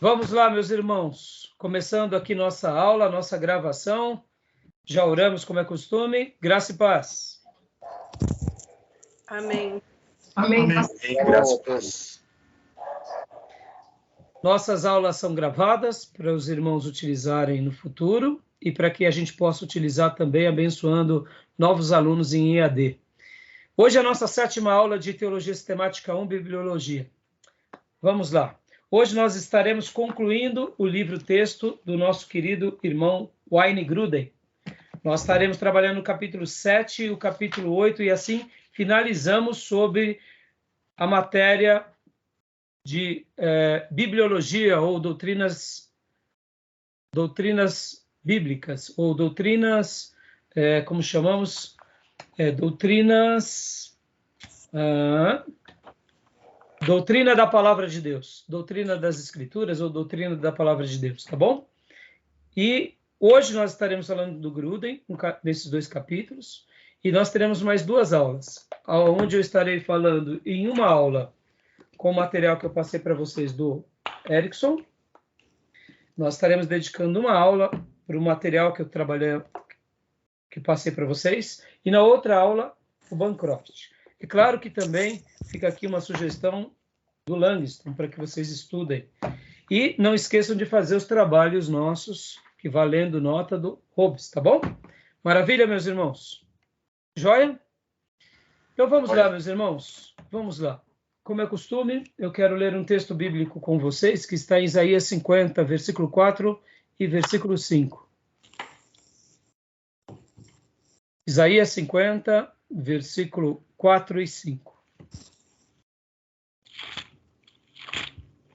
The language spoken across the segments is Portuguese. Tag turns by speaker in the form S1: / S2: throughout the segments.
S1: Vamos lá, meus irmãos. Começando aqui nossa aula, nossa gravação. Já oramos como é costume. Graça e paz.
S2: Amém.
S3: Amém.
S4: Graças a Deus.
S1: Nossas aulas são gravadas para os irmãos utilizarem no futuro e para que a gente possa utilizar também abençoando novos alunos em EAD. Hoje é a nossa 7ª aula de Teologia Sistemática 1, Bibliologia. Vamos lá. Hoje nós estaremos concluindo o livro-texto do nosso querido irmão Wayne Grudem. Nós estaremos trabalhando o capítulo 7 e o capítulo 8 e assim finalizamos sobre a matéria de bibliologia ou doutrinas bíblicas ou doutrinas, como chamamos, doutrina da palavra de Deus, doutrina das escrituras ou doutrina da palavra de Deus, tá bom? E hoje nós estaremos falando do Grudem, desses 2 capítulos, e nós teremos mais 2 aulas, onde eu estarei falando em uma aula com o material que eu passei para vocês do Erickson. Nós estaremos dedicando uma aula para o material que eu trabalhei, que passei para vocês, e na outra aula, o Bancroft. É claro que também fica aqui uma sugestão do Langston, para que vocês estudem. E não esqueçam de fazer os trabalhos nossos, que valendo nota do Hobbes, tá bom? Maravilha, meus irmãos? Joia? Então vamos lá, meus irmãos. Vamos lá. Como é costume, eu quero ler um texto bíblico com vocês, que está em Isaías 50, versículo 4 e versículo 5. Isaías 50, versículo 4 e 5.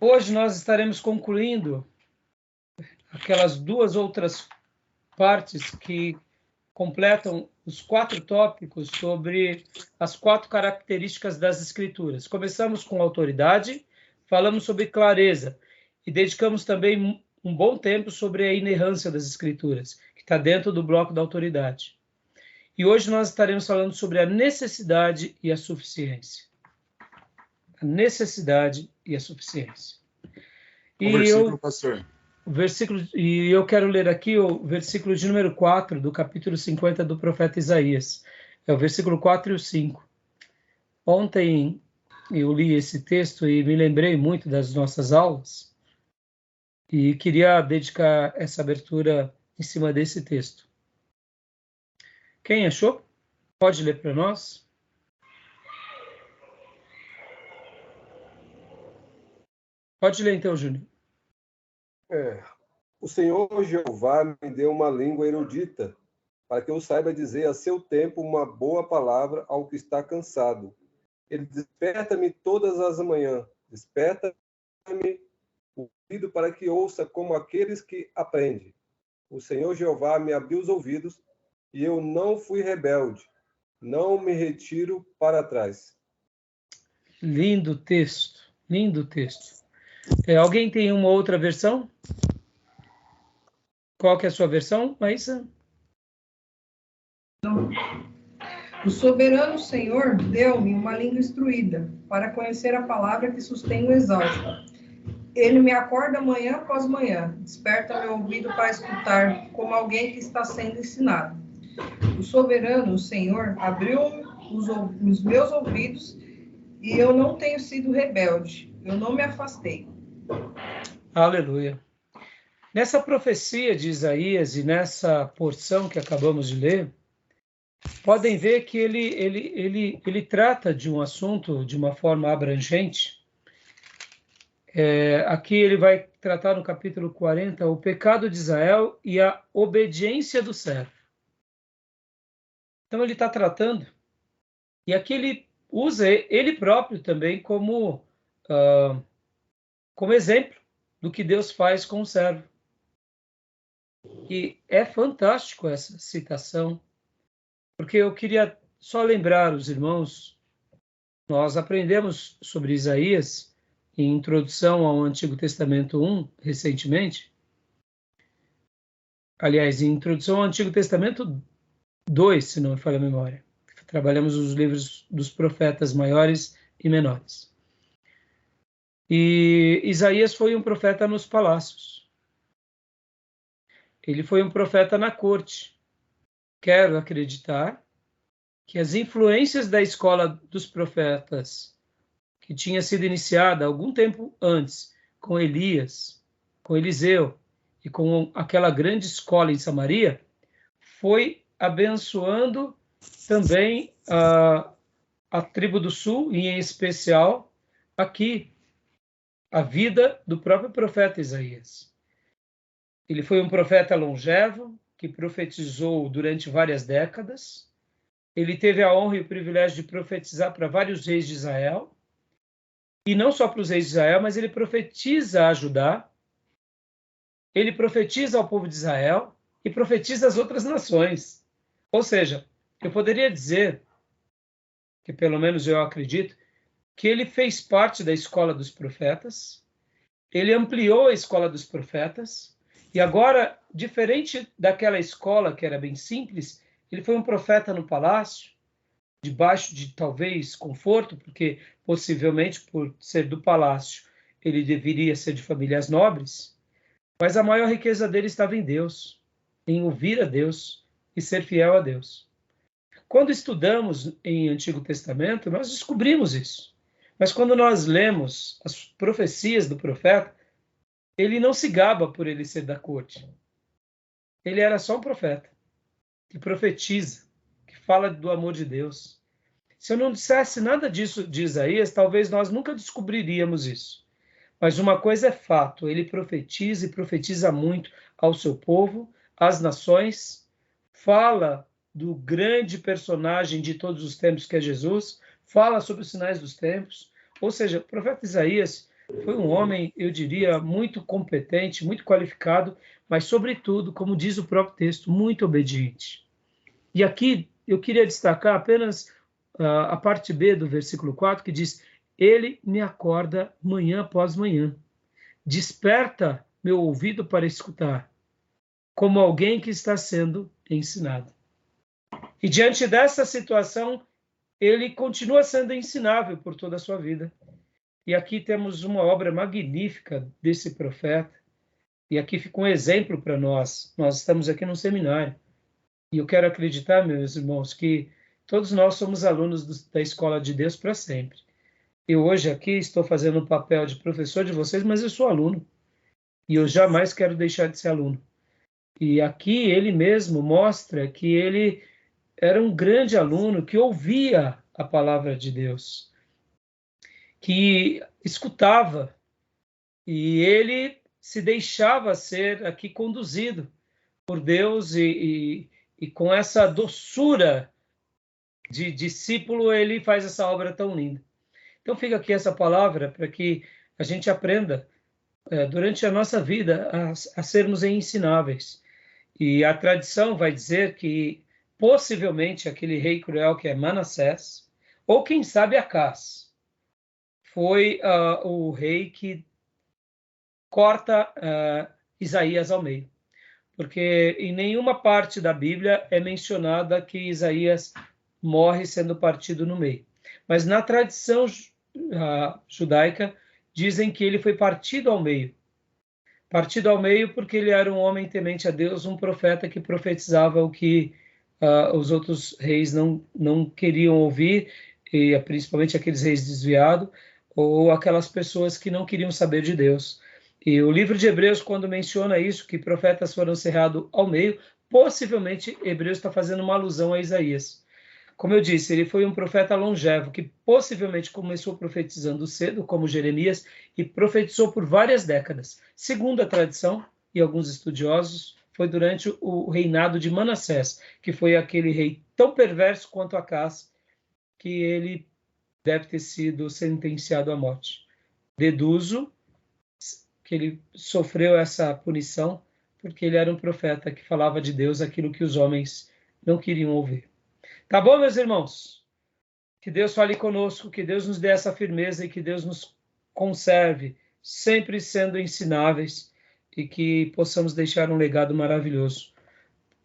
S1: Hoje nós estaremos concluindo aquelas 2 outras partes que completam os 4 tópicos sobre as 4 características das Escrituras. Começamos com autoridade, falamos sobre clareza e dedicamos também um bom tempo sobre a inerrância das Escrituras, que está dentro do bloco da autoridade. E hoje nós estaremos falando sobre a necessidade e a suficiência. A necessidade e a suficiência.
S4: Pastor.
S1: E eu quero ler aqui o versículo de número 4 do capítulo 50 do profeta Isaías. É o versículo 4 e o 5. Ontem eu li esse texto e me lembrei muito das nossas aulas e queria dedicar essa abertura em cima desse texto. Quem achou? Pode ler para nós? Pode ler então, Júnior.
S3: O Senhor Jeová me deu uma língua erudita, para que eu saiba dizer a seu tempo uma boa palavra ao que está cansado. Ele desperta-me todas as manhãs, desperta-me o ouvido para que ouça como aqueles que aprendem. O Senhor Jeová me abriu os ouvidos, e eu não fui rebelde, não me retiro para trás.
S1: Lindo texto, lindo texto. Alguém tem uma outra versão? Qual que é a sua versão, Maísa?
S2: O soberano Senhor deu-me uma língua instruída, para conhecer a palavra que sustém o exausto. Ele me acorda manhã após manhã, desperta meu ouvido para escutar, como alguém que está sendo ensinado. O soberano, o Senhor, abriu os meus ouvidos, e eu não tenho sido rebelde, eu não me afastei.
S1: Aleluia. Nessa profecia de Isaías e nessa porção que acabamos de ler, podem ver que ele trata de um assunto de uma forma abrangente. Aqui ele vai tratar no capítulo 40 o pecado de Israel e a obediência do servo. Então ele está tratando, e aqui ele usa ele próprio também como exemplo do que Deus faz com o servo. E é fantástico essa citação, porque eu queria só lembrar os irmãos, nós aprendemos sobre Isaías em Introdução ao Antigo Testamento 1, recentemente. Aliás, em Introdução ao Antigo Testamento 2, se não me falha a memória. Trabalhamos os livros dos profetas maiores e menores. E Isaías foi um profeta nos palácios. Ele foi um profeta na corte. Quero acreditar que as influências da escola dos profetas, que tinha sido iniciada algum tempo antes, com Elias, com Eliseu e com aquela grande escola em Samaria, foi abençoando também a tribo do sul, e em especial aqui, a vida do próprio profeta Isaías. Ele foi um profeta longevo, que profetizou durante várias décadas. Ele teve a honra e o privilégio de profetizar para vários reis de Israel, e não só para os reis de Israel, mas ele profetiza a Judá, ele profetiza ao povo de Israel e profetiza às outras nações. Ou seja, eu poderia dizer, que pelo menos eu acredito, que ele fez parte da escola dos profetas, ele ampliou a escola dos profetas, e agora, diferente daquela escola que era bem simples, ele foi um profeta no palácio, debaixo de talvez conforto, porque possivelmente por ser do palácio, ele deveria ser de famílias nobres, mas a maior riqueza dele estava em Deus, em ouvir a Deus e ser fiel a Deus. Quando estudamos em Antigo Testamento, nós descobrimos isso. Mas quando nós lemos as profecias do profeta, ele não se gaba por ele ser da corte. Ele era só um profeta que profetiza, que fala do amor de Deus. Se eu não dissesse nada disso de Isaías, talvez nós nunca descobriríamos isso. Mas uma coisa é fato, ele profetiza e profetiza muito ao seu povo, às nações, fala do grande personagem de todos os tempos que é Jesus, fala sobre os sinais dos tempos. Ou seja, o profeta Isaías foi um homem, eu diria, muito competente, muito qualificado, mas, sobretudo, como diz o próprio texto, muito obediente. E aqui eu queria destacar apenas a parte B do versículo 4, que diz: ele me acorda manhã após manhã, desperta meu ouvido para escutar, como alguém que está sendo ensinado. E diante dessa situação, ele continua sendo ensinável por toda a sua vida. E aqui temos uma obra magnífica desse profeta, e aqui fica um exemplo para nós. Nós estamos aqui num seminário, e eu quero acreditar, meus irmãos, que todos nós somos alunos da Escola de Deus para sempre. Eu hoje aqui estou fazendo o papel de professor de vocês, mas eu sou aluno, e eu jamais quero deixar de ser aluno. E aqui ele mesmo mostra que ele era um grande aluno que ouvia a palavra de Deus, que escutava, e ele se deixava ser aqui conduzido por Deus, e com essa doçura de discípulo, ele faz essa obra tão linda. Então fica aqui essa palavra para que a gente aprenda durante a nossa vida a sermos ensináveis. E a tradição vai dizer que possivelmente aquele rei cruel que é Manassés, ou quem sabe Acás, foi o rei que corta Isaías ao meio. Porque em nenhuma parte da Bíblia é mencionada que Isaías morre sendo partido no meio. Mas na tradição judaica, dizem que ele foi partido ao meio. Partido ao meio porque ele era um homem temente a Deus, um profeta que profetizava o que os outros reis não queriam ouvir, e principalmente aqueles reis desviados, ou aquelas pessoas que não queriam saber de Deus. E o livro de Hebreus, quando menciona isso, que profetas foram cerrados ao meio, possivelmente Hebreus está fazendo uma alusão a Isaías. Como eu disse, ele foi um profeta longevo, que possivelmente começou profetizando cedo, como Jeremias, e profetizou por várias décadas. Segundo a tradição e alguns estudiosos, foi durante o reinado de Manassés, que foi aquele rei tão perverso quanto Acás, que ele deve ter sido sentenciado à morte. Deduzo que ele sofreu essa punição porque ele era um profeta que falava de Deus aquilo que os homens não queriam ouvir. Tá bom, meus irmãos? Que Deus fale conosco, que Deus nos dê essa firmeza e que Deus nos conserve sempre sendo ensináveis e que possamos deixar um legado maravilhoso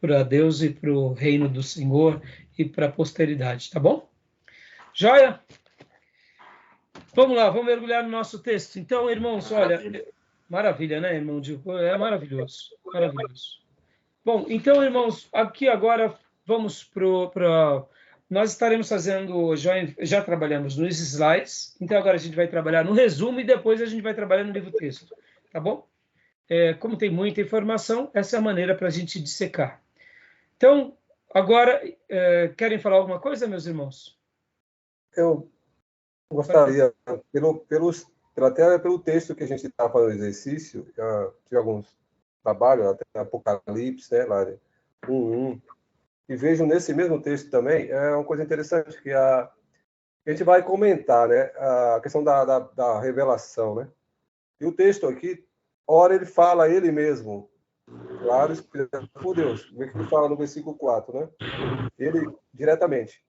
S1: para Deus e para o reino do Senhor e para a posteridade, tá bom? Joia? Vamos lá, vamos mergulhar no nosso texto. Então, irmãos, olha, maravilha, né, irmão? É maravilhoso, maravilhoso. Bom, então, irmãos, aqui agora vamos para... Nós estaremos fazendo, já trabalhamos nos slides, então agora a gente vai trabalhar no resumo e depois a gente vai trabalhar no livro-texto, tá bom? Como tem muita informação, essa é a maneira para a gente dissecar. Então, agora, querem falar alguma coisa, meus irmãos?
S3: Eu gostaria, até pelo texto que a gente está fazendo exercício, tive alguns trabalhos, até Apocalipse, né, lá, 1:1, e vejo nesse mesmo texto também, é uma coisa interessante, que a gente vai comentar, né, a questão da revelação, né? E o texto aqui, ora ele fala ele mesmo, claro, inspirado por Deus. Vê que ele fala no versículo 4, né? Ele diretamente.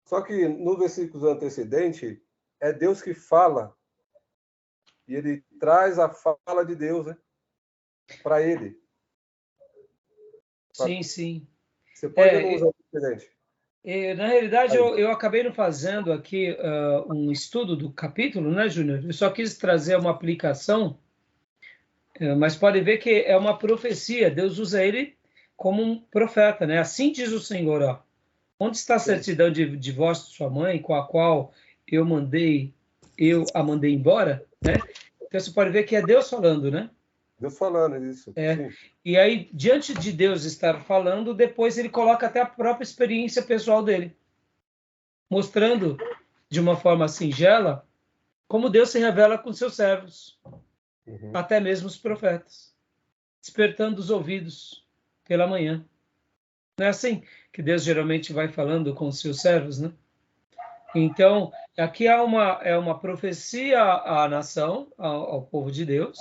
S3: Só que no versículo antecedente, é Deus que fala, e ele traz a fala de Deus, né, para ele.
S1: Sim, sim.
S3: Você pode ler no antecedente.
S1: Na realidade, eu acabei não fazendo aqui um estudo do capítulo, né, Júnior? Eu só quis trazer uma aplicação, mas pode ver que é uma profecia. Deus usa ele como um profeta, né? Assim diz o Senhor, ó. Onde está a certidão de divórcio de sua mãe, com a qual eu a mandei embora, né? Então você pode ver que é Deus falando, né?
S3: Deus falando isso.
S1: Sim. E aí, diante de Deus estar falando, depois ele coloca até a própria experiência pessoal dele, mostrando de uma forma singela como Deus se revela com seus servos, até mesmo os profetas, despertando os ouvidos pela manhã. Não é assim que Deus geralmente vai falando com os seus servos, né? Então, aqui é uma profecia à nação, ao povo de Deus,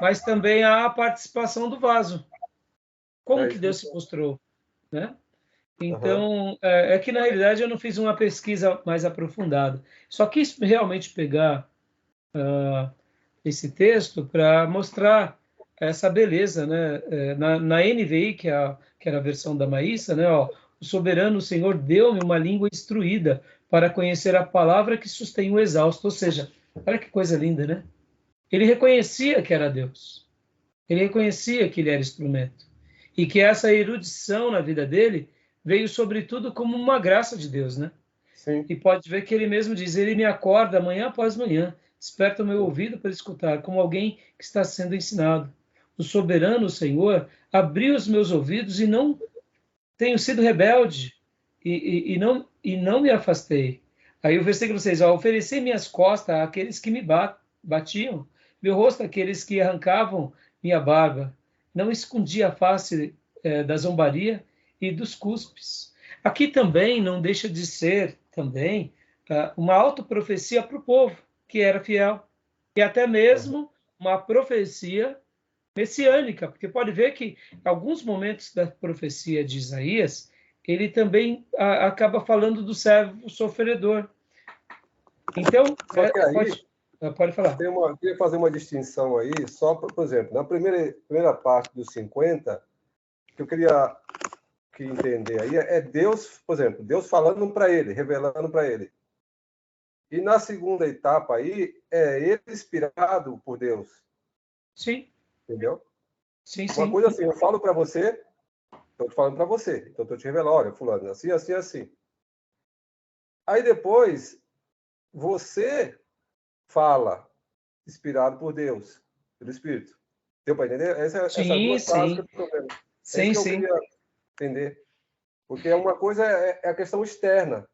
S1: mas também há a participação do vaso. Como que Deus se mostrou, né? Então, é que na realidade eu não fiz uma pesquisa mais aprofundada. Só quis realmente pegar esse texto para mostrar essa beleza, né? Na NVI, que era a versão da Maísa, né? Ó, o soberano Senhor deu-me uma língua instruída para conhecer a palavra que sustém o exausto. Ou seja, olha que coisa linda, né? Ele reconhecia que era Deus. Ele reconhecia que ele era instrumento. E que essa erudição na vida dele veio, sobretudo, como uma graça de Deus, né?
S3: Sim.
S1: E pode ver que ele mesmo diz, ele me acorda manhã após manhã, desperta o meu ouvido para escutar, como alguém que está sendo ensinado. O soberano, o Senhor, abriu os meus ouvidos e não tenho sido rebelde, e não me afastei. Aí o versículo 6, ó, ofereci minhas costas àqueles que me batiam, meu rosto àqueles que arrancavam minha barba. Não escondi a face da zombaria e dos cuspes. Aqui também não deixa de ser também uma autoprofecia para o povo que era fiel, e até mesmo uma profecia messiânica, porque pode ver que em alguns momentos da profecia de Isaías, ele também acaba falando do servo sofredor. Então, pode falar.
S3: Eu queria fazer uma distinção aí, só, por exemplo, na primeira parte dos 50, que eu queria entender aí é Deus, por exemplo, Deus falando para ele, revelando para ele. E na segunda etapa aí, é ele inspirado por Deus.
S1: Sim.
S3: Entendeu?
S1: Sim,
S3: Uma coisa assim, eu falo para você, estou te falando para você, então estou te revelando, olha, fulano, assim, assim, assim. Aí depois, você fala, inspirado por Deus, pelo Espírito. Deu para entender? Essas duas partes que eu estou vendo.
S1: Sim,
S3: que eu queria entender. Porque uma coisa é a questão externa.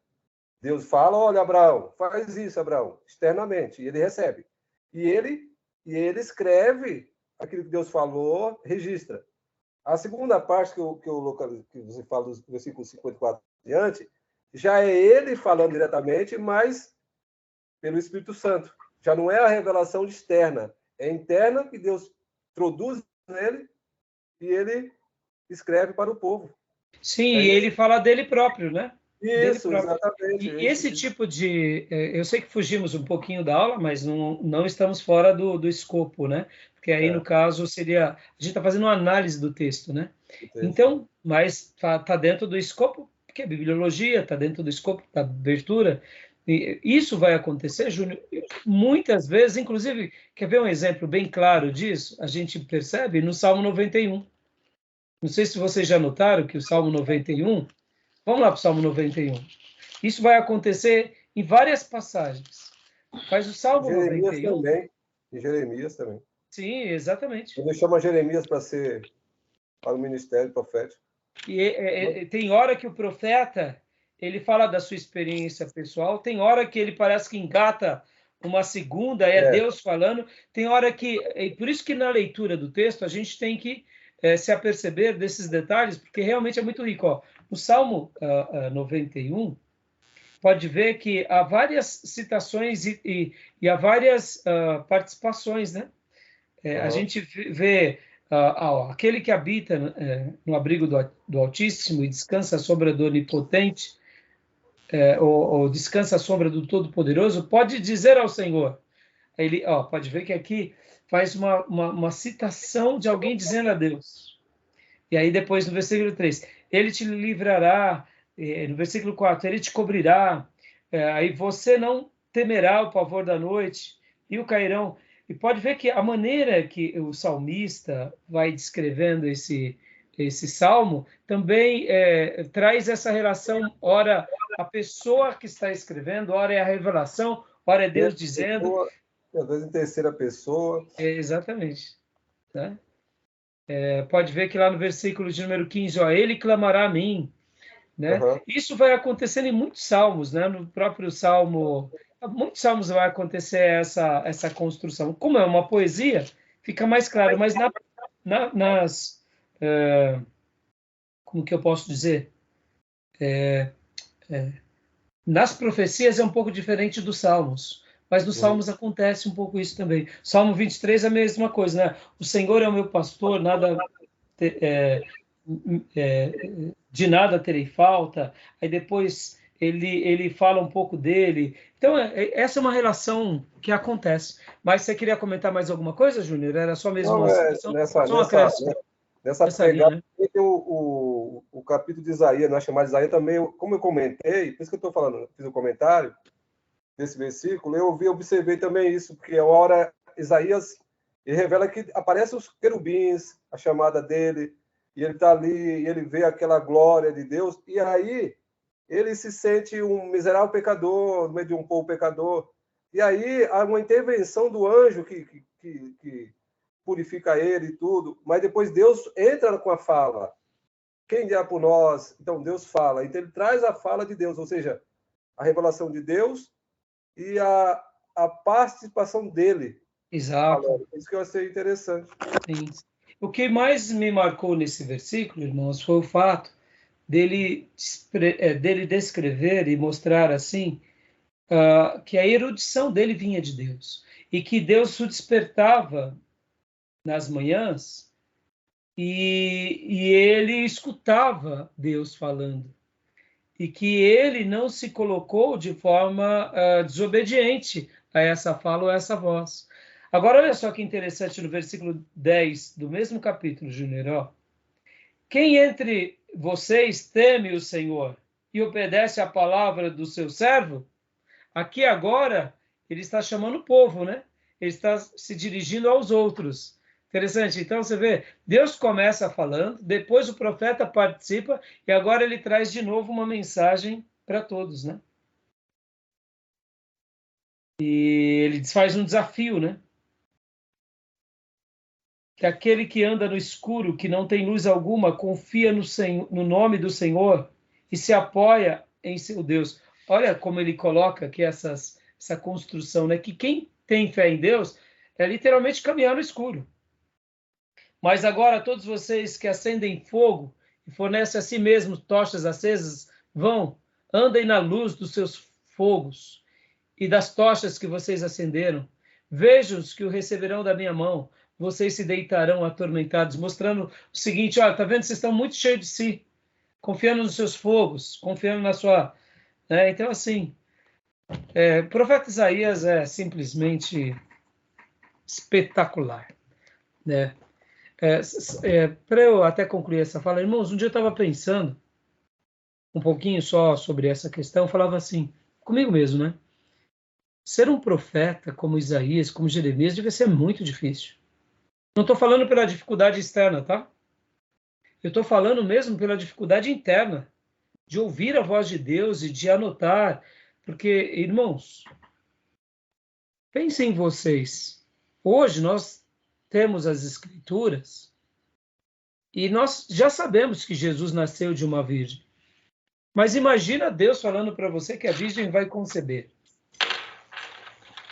S3: Deus fala, olha, Abraão, faz isso, Abraão, externamente, e ele recebe. E ele escreve aquilo que Deus falou, registra. A segunda parte que você fala do versículo 54 diante, já é ele falando diretamente, mas pelo Espírito Santo. Já não é a revelação externa, é interna que Deus produz nele e ele escreve para o povo.
S1: Sim, e ele fala dele próprio, né?
S3: Isso, exatamente.
S1: E esse tipo de... Eu sei que fugimos um pouquinho da aula, mas não estamos fora do escopo, né? Porque aí, no caso, seria... A gente está fazendo uma análise do texto, né? Então, mas está dentro do escopo, porque é bibliologia, está dentro do escopo da abertura. E isso vai acontecer, Júnior, muitas vezes, inclusive, quer ver um exemplo bem claro disso? A gente percebe no Salmo 91. Não sei se vocês já notaram que o Salmo 91, vamos lá para o Salmo 91. Isso vai acontecer em várias passagens. Mas o Salmo
S3: Jeremias
S1: 91...
S3: também. E Jeremias também.
S1: Sim, exatamente.
S3: Ele chama Jeremias para o ministério profético.
S1: E tem hora que o profeta, ele fala da sua experiência pessoal, tem hora que ele parece que engata uma segunda, Deus falando, tem hora que... por isso que na leitura do texto a gente tem que se aperceber desses detalhes, porque realmente é muito rico. Ó. No Salmo 91, pode ver que há várias citações e há várias participações, né? A gente vê aquele que habita no abrigo do Altíssimo e descansa à sombra do Onipotente, ou descansa à sombra do Todo-Poderoso, pode dizer ao Senhor. Ele, pode ver que aqui faz uma citação de alguém dizendo a Deus. E aí depois no versículo 3, ele te livrará, no versículo 4, ele te cobrirá, aí você não temerá o pavor da noite, e o cairão. E pode ver que a maneira que o salmista vai descrevendo esse salmo também traz essa relação, ora a pessoa que está escrevendo, ora é a revelação, ora é Deus dizendo.
S3: Às vezes em terceira pessoa.
S1: Exatamente. Né? Pode ver que lá no versículo de número 15, ele clamará a mim. Né? Isso vai acontecendo em muitos salmos, né? No próprio salmo, muitos salmos vai acontecer essa construção. Como é uma poesia, fica mais claro, mas como que eu posso dizer? Nas profecias é um pouco diferente dos salmos, mas nos salmos acontece um pouco isso também. Salmo 23 é a mesma coisa, né? O Senhor é o meu pastor, de nada terei falta. Aí depois ele fala um pouco dele. Então, essa é uma relação que acontece. Mas você queria comentar mais alguma coisa, Júnior? Era só mesmo uma situação?
S3: Nessa pegada, linha. Tem o capítulo de Isaías, nós chamamos de Isaías também, como eu comentei, por isso que eu estou falando, fiz um comentário desse versículo, observei também isso, porque a hora Isaías, ele revela que aparecem os querubins, a chamada dele, e ele está ali, e ele vê aquela glória de Deus, e aí ele se sente um miserável pecador, no meio de um povo pecador, e aí há uma intervenção do anjo que purifica ele e tudo, mas depois Deus entra com a fala. Quem dirá por nós? Então Deus fala. Então ele traz a fala de Deus, ou seja, a revelação de Deus e a participação dele.
S1: Exato.
S3: Isso que eu achei interessante.
S1: Sim. O que mais me marcou nesse versículo, irmãos, foi o fato dele descrever e mostrar assim que a erudição dele vinha de Deus e que Deus o despertava nas manhãs e ele escutava Deus falando e que ele não se colocou de forma desobediente a essa fala ou a essa voz. Agora, olha só que interessante no versículo 10 do mesmo capítulo, Júnior. Quem entre vocês teme o Senhor e obedece à palavra do seu servo? Aqui agora ele está chamando o povo, né? Ele está se dirigindo aos outros. Interessante. Então você vê, Deus começa falando, depois o profeta participa e agora ele traz de novo uma mensagem para todos, né? E ele faz um desafio, né? Que aquele que anda no escuro, que não tem luz alguma, confia no nome do Senhor e se apoia em seu Deus. Olha como ele coloca aqui essa construção, né? Que quem tem fé em Deus é literalmente caminhar no escuro. Mas agora todos vocês que acendem fogo e fornecem a si mesmos tochas acesas, andem na luz dos seus fogos e das tochas que vocês acenderam. Vejam-os que o receberão da minha mão. Vocês se deitarão atormentados, mostrando o seguinte, olha, tá vendo? Vocês estão muito cheios de si, confiando nos seus fogos, confiando na sua... Então, assim, o profeta Isaías é simplesmente espetacular, né? Para eu até concluir essa fala, irmãos, um dia eu estava pensando um pouquinho só sobre essa questão, falava assim, comigo mesmo, né? Ser um profeta como Isaías, como Jeremias, deve ser muito difícil. Não estou falando pela dificuldade externa, tá? Eu estou falando mesmo pela dificuldade interna, de ouvir a voz de Deus e de anotar. Porque, irmãos, pensem em vocês. Hoje nós temos as Escrituras e nós já sabemos que Jesus nasceu de uma virgem. Mas imagina Deus falando para você que a virgem vai conceber.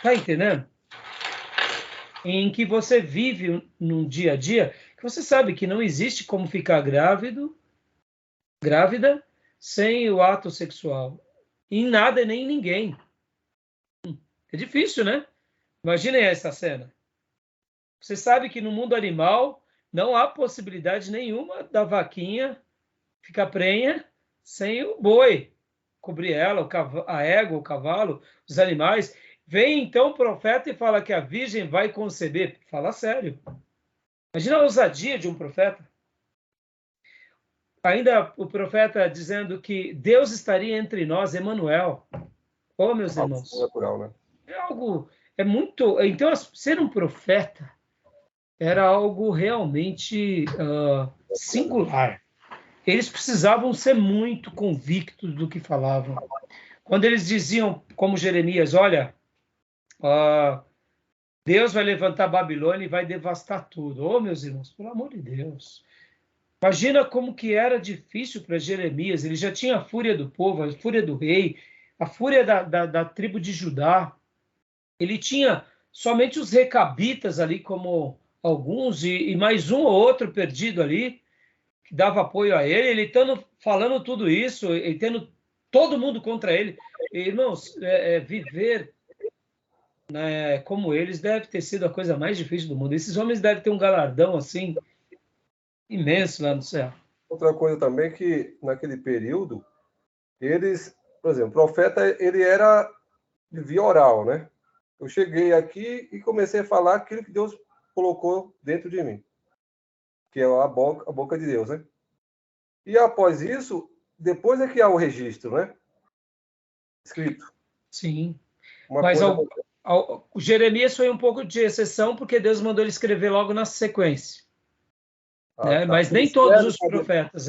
S1: Tá entendendo? Em que você vive num dia a dia, que você sabe que não existe como ficar grávida, sem o ato sexual. Em nada e nem em ninguém. É difícil, né? Imaginem essa cena. Você sabe que no mundo animal não há possibilidade nenhuma da vaquinha ficar prenha sem o boi cobrir ela, a égua, o cavalo, os animais. Vem então o profeta e fala que a virgem vai conceber. Fala sério. Imagina a ousadia de um profeta. Ainda o profeta dizendo que Deus estaria entre nós, Emanuel. Oh, meus irmãos.
S3: Natural, né?
S1: É algo, é muito... Então, ser um profeta era algo realmente singular. Eles precisavam ser muito convictos do que falavam. Quando eles diziam, como Jeremias, olha, Deus vai levantar Babilônia e vai devastar tudo. Oh, meus irmãos, pelo amor de Deus. Imagina como que era difícil para Jeremias. Ele já tinha a fúria do povo, a fúria do rei, a fúria da tribo de Judá. Ele tinha somente os recabitas ali, como alguns, e mais um ou outro perdido ali, que dava apoio a ele. Ele estando falando tudo isso, e tendo todo mundo contra ele. Irmãos, viver como eles deve ter sido a coisa mais difícil do mundo. Esses homens devem ter um galardão assim imenso lá no céu.
S3: Outra coisa também que naquele período eles, por exemplo, o profeta ele era de via oral, né? Eu cheguei aqui e comecei a falar aquilo que Deus colocou dentro de mim, que é a boca de Deus, né? E após isso, depois é que há o registro, né? Escrito.
S1: Sim. Mas o Jeremias foi um pouco de exceção, porque Deus mandou ele escrever logo na sequência. Né? Tá. Mas nem todos os profetas.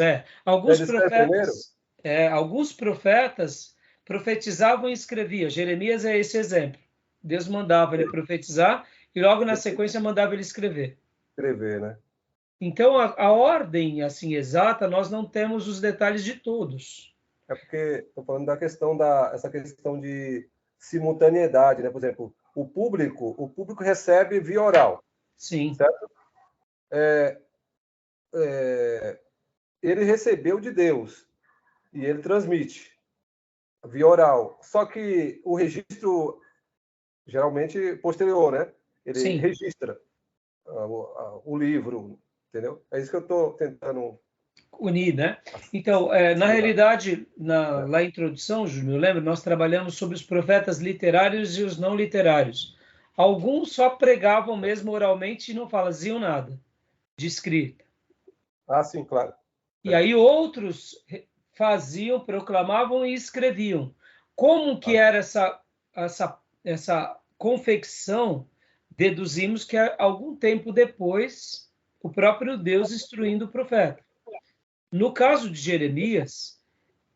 S1: Alguns profetas profetizavam e escreviam. Jeremias é esse exemplo. Deus mandava ele profetizar e logo na sequência mandava ele escrever.
S3: Escrever, né?
S1: Então, a ordem assim exata, nós não temos os detalhes de todos.
S3: É porque estou falando essa questão de simultaneidade, né? Por exemplo, o público recebe via oral.
S1: Sim.
S3: Certo? Ele recebeu de Deus e ele transmite via oral. Só que o registro, geralmente, posterior, né? Ele registra o livro, entendeu? É isso que eu estou tentando
S1: unir, né? Então, na realidade, lá na introdução, Júnior, lembra, nós trabalhamos sobre os profetas literários e os não literários. Alguns só pregavam mesmo oralmente e não faziam nada de escrita.
S3: Ah, sim, claro.
S1: E aí outros faziam, proclamavam e escreviam. Como que era essa confecção? Deduzimos que algum tempo depois, o próprio Deus instruindo o profeta. No caso de Jeremias,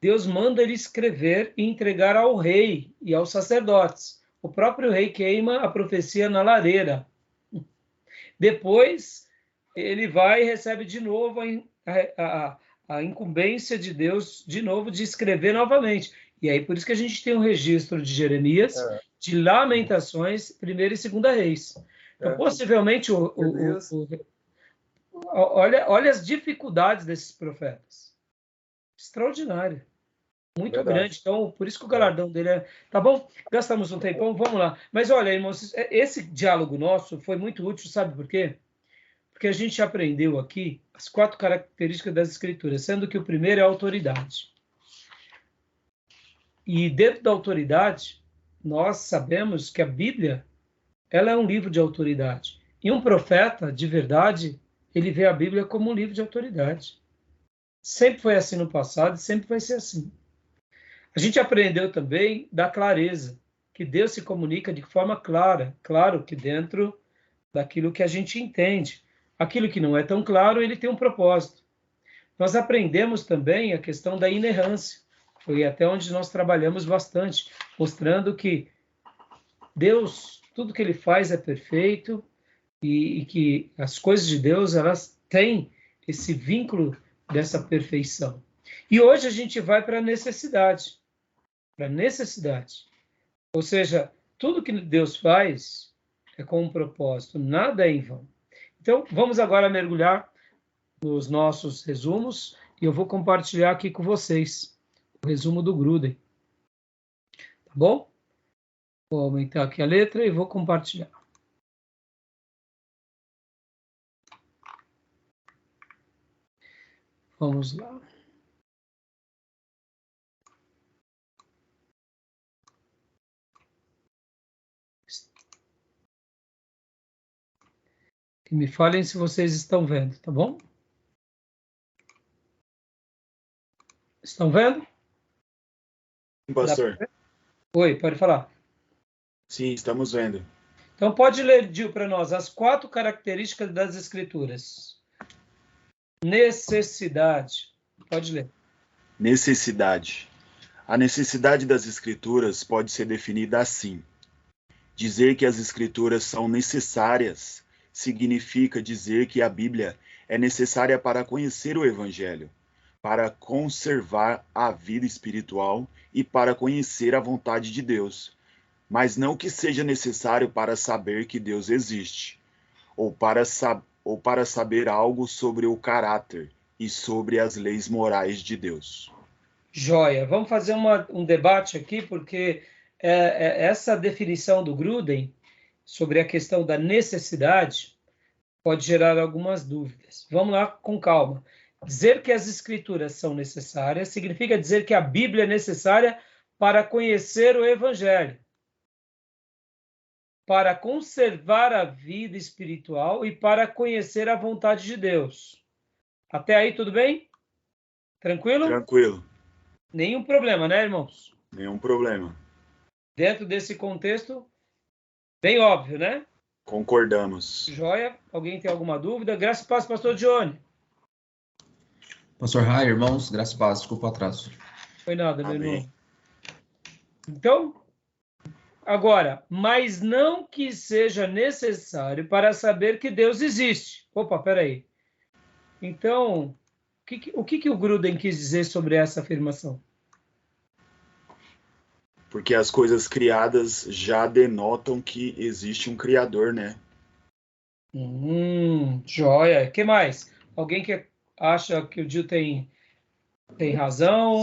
S1: Deus manda ele escrever e entregar ao rei e aos sacerdotes. O próprio rei queima a profecia na lareira. Depois, ele vai e recebe de novo a incumbência de Deus, de novo, de escrever novamente. E aí, por isso que a gente tem um registro de Jeremias, de Lamentações, 1ª e 2ª Reis. Então, possivelmente, olha as dificuldades desses profetas. Extraordinário. Muito grande. Então, por isso que o galardão dele é... Tá bom? Gastamos um tempão, vamos lá. Mas olha, irmãos, esse diálogo nosso foi muito útil, sabe por quê? Porque a gente aprendeu aqui as 4 características das Escrituras, sendo que o primeiro é a autoridade. E dentro da autoridade, nós sabemos que a Bíblia, ela é um livro de autoridade. E um profeta, de verdade, ele vê a Bíblia como um livro de autoridade. Sempre foi assim no passado e sempre vai ser assim. A gente aprendeu também da clareza, que Deus se comunica de forma clara, claro que dentro daquilo que a gente entende. Aquilo que não é tão claro, ele tem um propósito. Nós aprendemos também a questão da inerrância, foi até onde nós trabalhamos bastante, mostrando que Deus, tudo que ele faz é perfeito e que as coisas de Deus, elas têm esse vínculo dessa perfeição. E hoje a gente vai para a necessidade. Para a necessidade. Ou seja, tudo que Deus faz é com um propósito, nada é em vão. Então, vamos agora mergulhar nos nossos resumos e eu vou compartilhar aqui com vocês o resumo do Gruden. Tá bom? Vou aumentar aqui a letra e vou compartilhar. Vamos lá. E me falem se vocês estão vendo, tá bom? Estão vendo?
S4: Sim, pastor.
S1: Oi, pode falar.
S4: Sim, estamos vendo.
S1: Então, pode ler, Gil, para nós, as 4 características das Escrituras. Necessidade. Pode ler.
S4: Necessidade. A necessidade das Escrituras pode ser definida assim. Dizer que as Escrituras são necessárias significa dizer que a Bíblia é necessária para conhecer o Evangelho, para conservar a vida espiritual e para conhecer a vontade de Deus, mas não que seja necessário para saber que Deus existe, ou para saber algo sobre o caráter e sobre as leis morais de Deus.
S1: Joia. Vamos fazer um debate aqui, porque essa definição do Gruden sobre a questão da necessidade pode gerar algumas dúvidas. Vamos lá com calma. Dizer que as Escrituras são necessárias significa dizer que a Bíblia é necessária para conhecer o Evangelho, para conservar a vida espiritual e para conhecer a vontade de Deus. Até aí, tudo bem? Tranquilo?
S4: Tranquilo.
S1: Nenhum problema, né, irmãos?
S4: Nenhum problema.
S1: Dentro desse contexto, bem óbvio, né?
S4: Concordamos.
S1: Joia. Alguém tem alguma dúvida? Graças e paz, pastor Johnny.
S5: Pastor Rai, irmãos, graças e paz, desculpa o atraso.
S1: Foi nada, meu
S4: Amém.
S1: irmão. Então, agora, mas não que seja necessário para saber que Deus existe. Opa, peraí. Então, o que o Gruden quis dizer sobre essa afirmação?
S4: Porque as coisas criadas já denotam que existe um Criador, né?
S1: Joia. O que mais? Alguém que acha que o Gil tem razão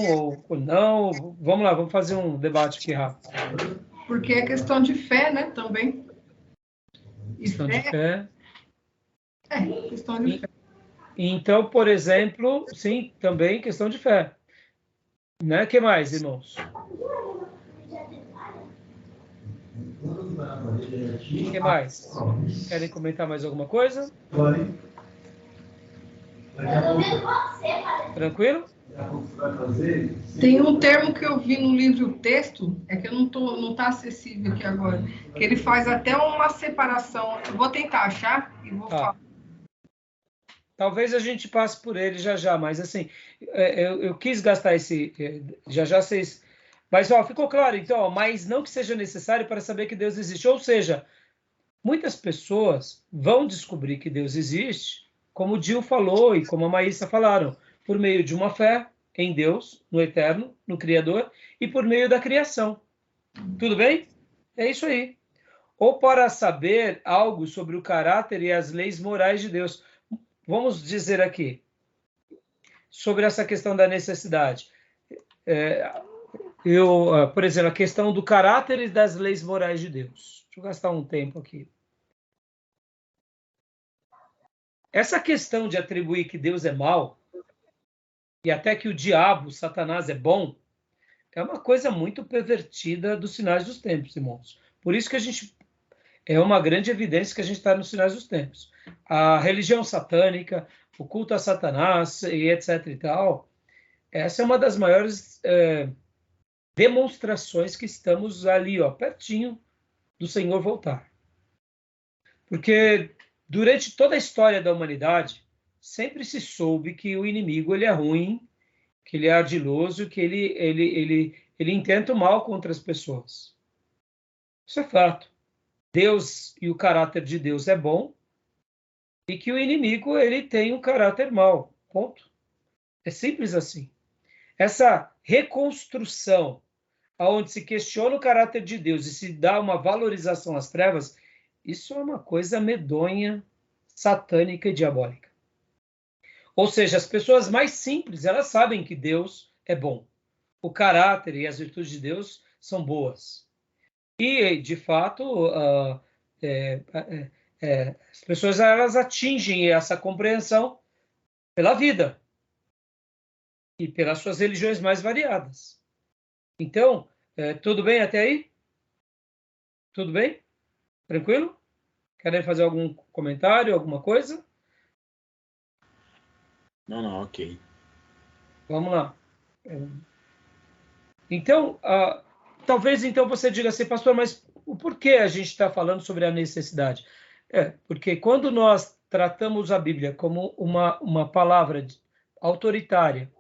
S1: ou não? Vamos lá, vamos fazer um debate aqui rápido.
S2: Porque é questão de fé, né, também.
S1: Questão de fé.
S2: É, questão de fé.
S1: Então, por exemplo, sim, também questão de fé. Né? O que mais, irmãos? O que mais? Querem comentar mais alguma coisa? Tranquilo?
S2: Tem um termo que eu vi no livro O Texto, é que eu não tá acessível aqui agora, que ele faz até uma separação. Eu vou tentar achar e vou falar.
S1: Talvez a gente passe por ele já, mas assim, eu quis gastar esse... Já vocês... Mas, ficou claro, então, mas não que seja necessário para saber que Deus existe. Ou seja, muitas pessoas vão descobrir que Deus existe, como o Gil falou e como a Maísa falaram, por meio de uma fé em Deus, no Eterno, no Criador, e por meio da criação. Tudo bem? É isso aí. Ou para saber algo sobre o caráter e as leis morais de Deus. Vamos dizer aqui, sobre essa questão da necessidade. Por exemplo, a questão do caráter e das leis morais de Deus. Deixa eu gastar um tempo aqui. Essa questão de atribuir que Deus é mau, e até que o diabo, Satanás, é bom, é uma coisa muito pervertida dos sinais dos tempos, irmãos. Por isso que é uma grande evidência que a gente está nos sinais dos tempos. A religião satânica, o culto a Satanás, e etc. e tal, essa é uma das maiores demonstrações que estamos ali, ó, pertinho do Senhor voltar. Porque durante toda a história da humanidade, sempre se soube que o inimigo ele é ruim, que ele é ardiloso, que ele intenta o mal contra as pessoas. Isso é fato. Deus e o caráter de Deus é bom, e que o inimigo ele tem um caráter mau. Ponto. É simples assim. Essa reconstrução, onde se questiona o caráter de Deus e se dá uma valorização às trevas, isso é uma coisa medonha, satânica e diabólica. Ou seja, as pessoas mais simples, elas sabem que Deus é bom. O caráter e as virtudes de Deus são boas. E, de fato, as pessoas elas atingem essa compreensão pela vida e pelas suas religiões mais variadas. Então, tudo bem até aí? Tudo bem? Tranquilo? Querem fazer algum comentário, alguma coisa?
S4: Não, ok.
S1: Vamos lá. Então, talvez então você diga assim, pastor, mas o porquê a gente está falando sobre a necessidade? Porque quando nós tratamos a Bíblia como uma palavra autoritária,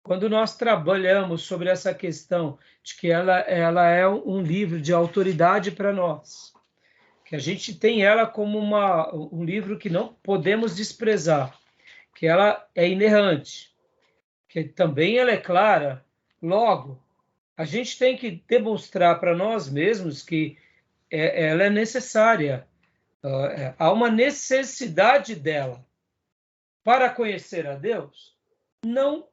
S1: quando nós trabalhamos sobre essa questão de que ela é um livro de autoridade para nós, que a gente tem ela como um livro que não podemos desprezar, que ela é inerrante, que também ela é clara, logo, a gente tem que demonstrar para nós mesmos que ela é necessária, há uma necessidade dela para conhecer a Deus. Não,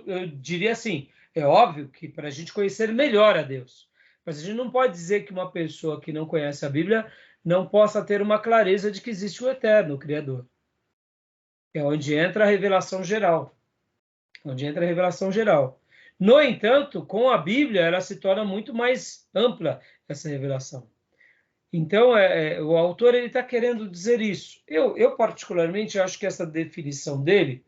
S1: eu diria assim, é óbvio que para a gente conhecer melhor a Deus, mas a gente não pode dizer que uma pessoa que não conhece a Bíblia não possa ter uma clareza de que existe o Eterno, o Criador. É onde entra a revelação geral. No entanto, com a Bíblia, ela se torna muito mais ampla, essa revelação. Então, o autor está querendo dizer isso. Eu, particularmente, acho que essa definição dele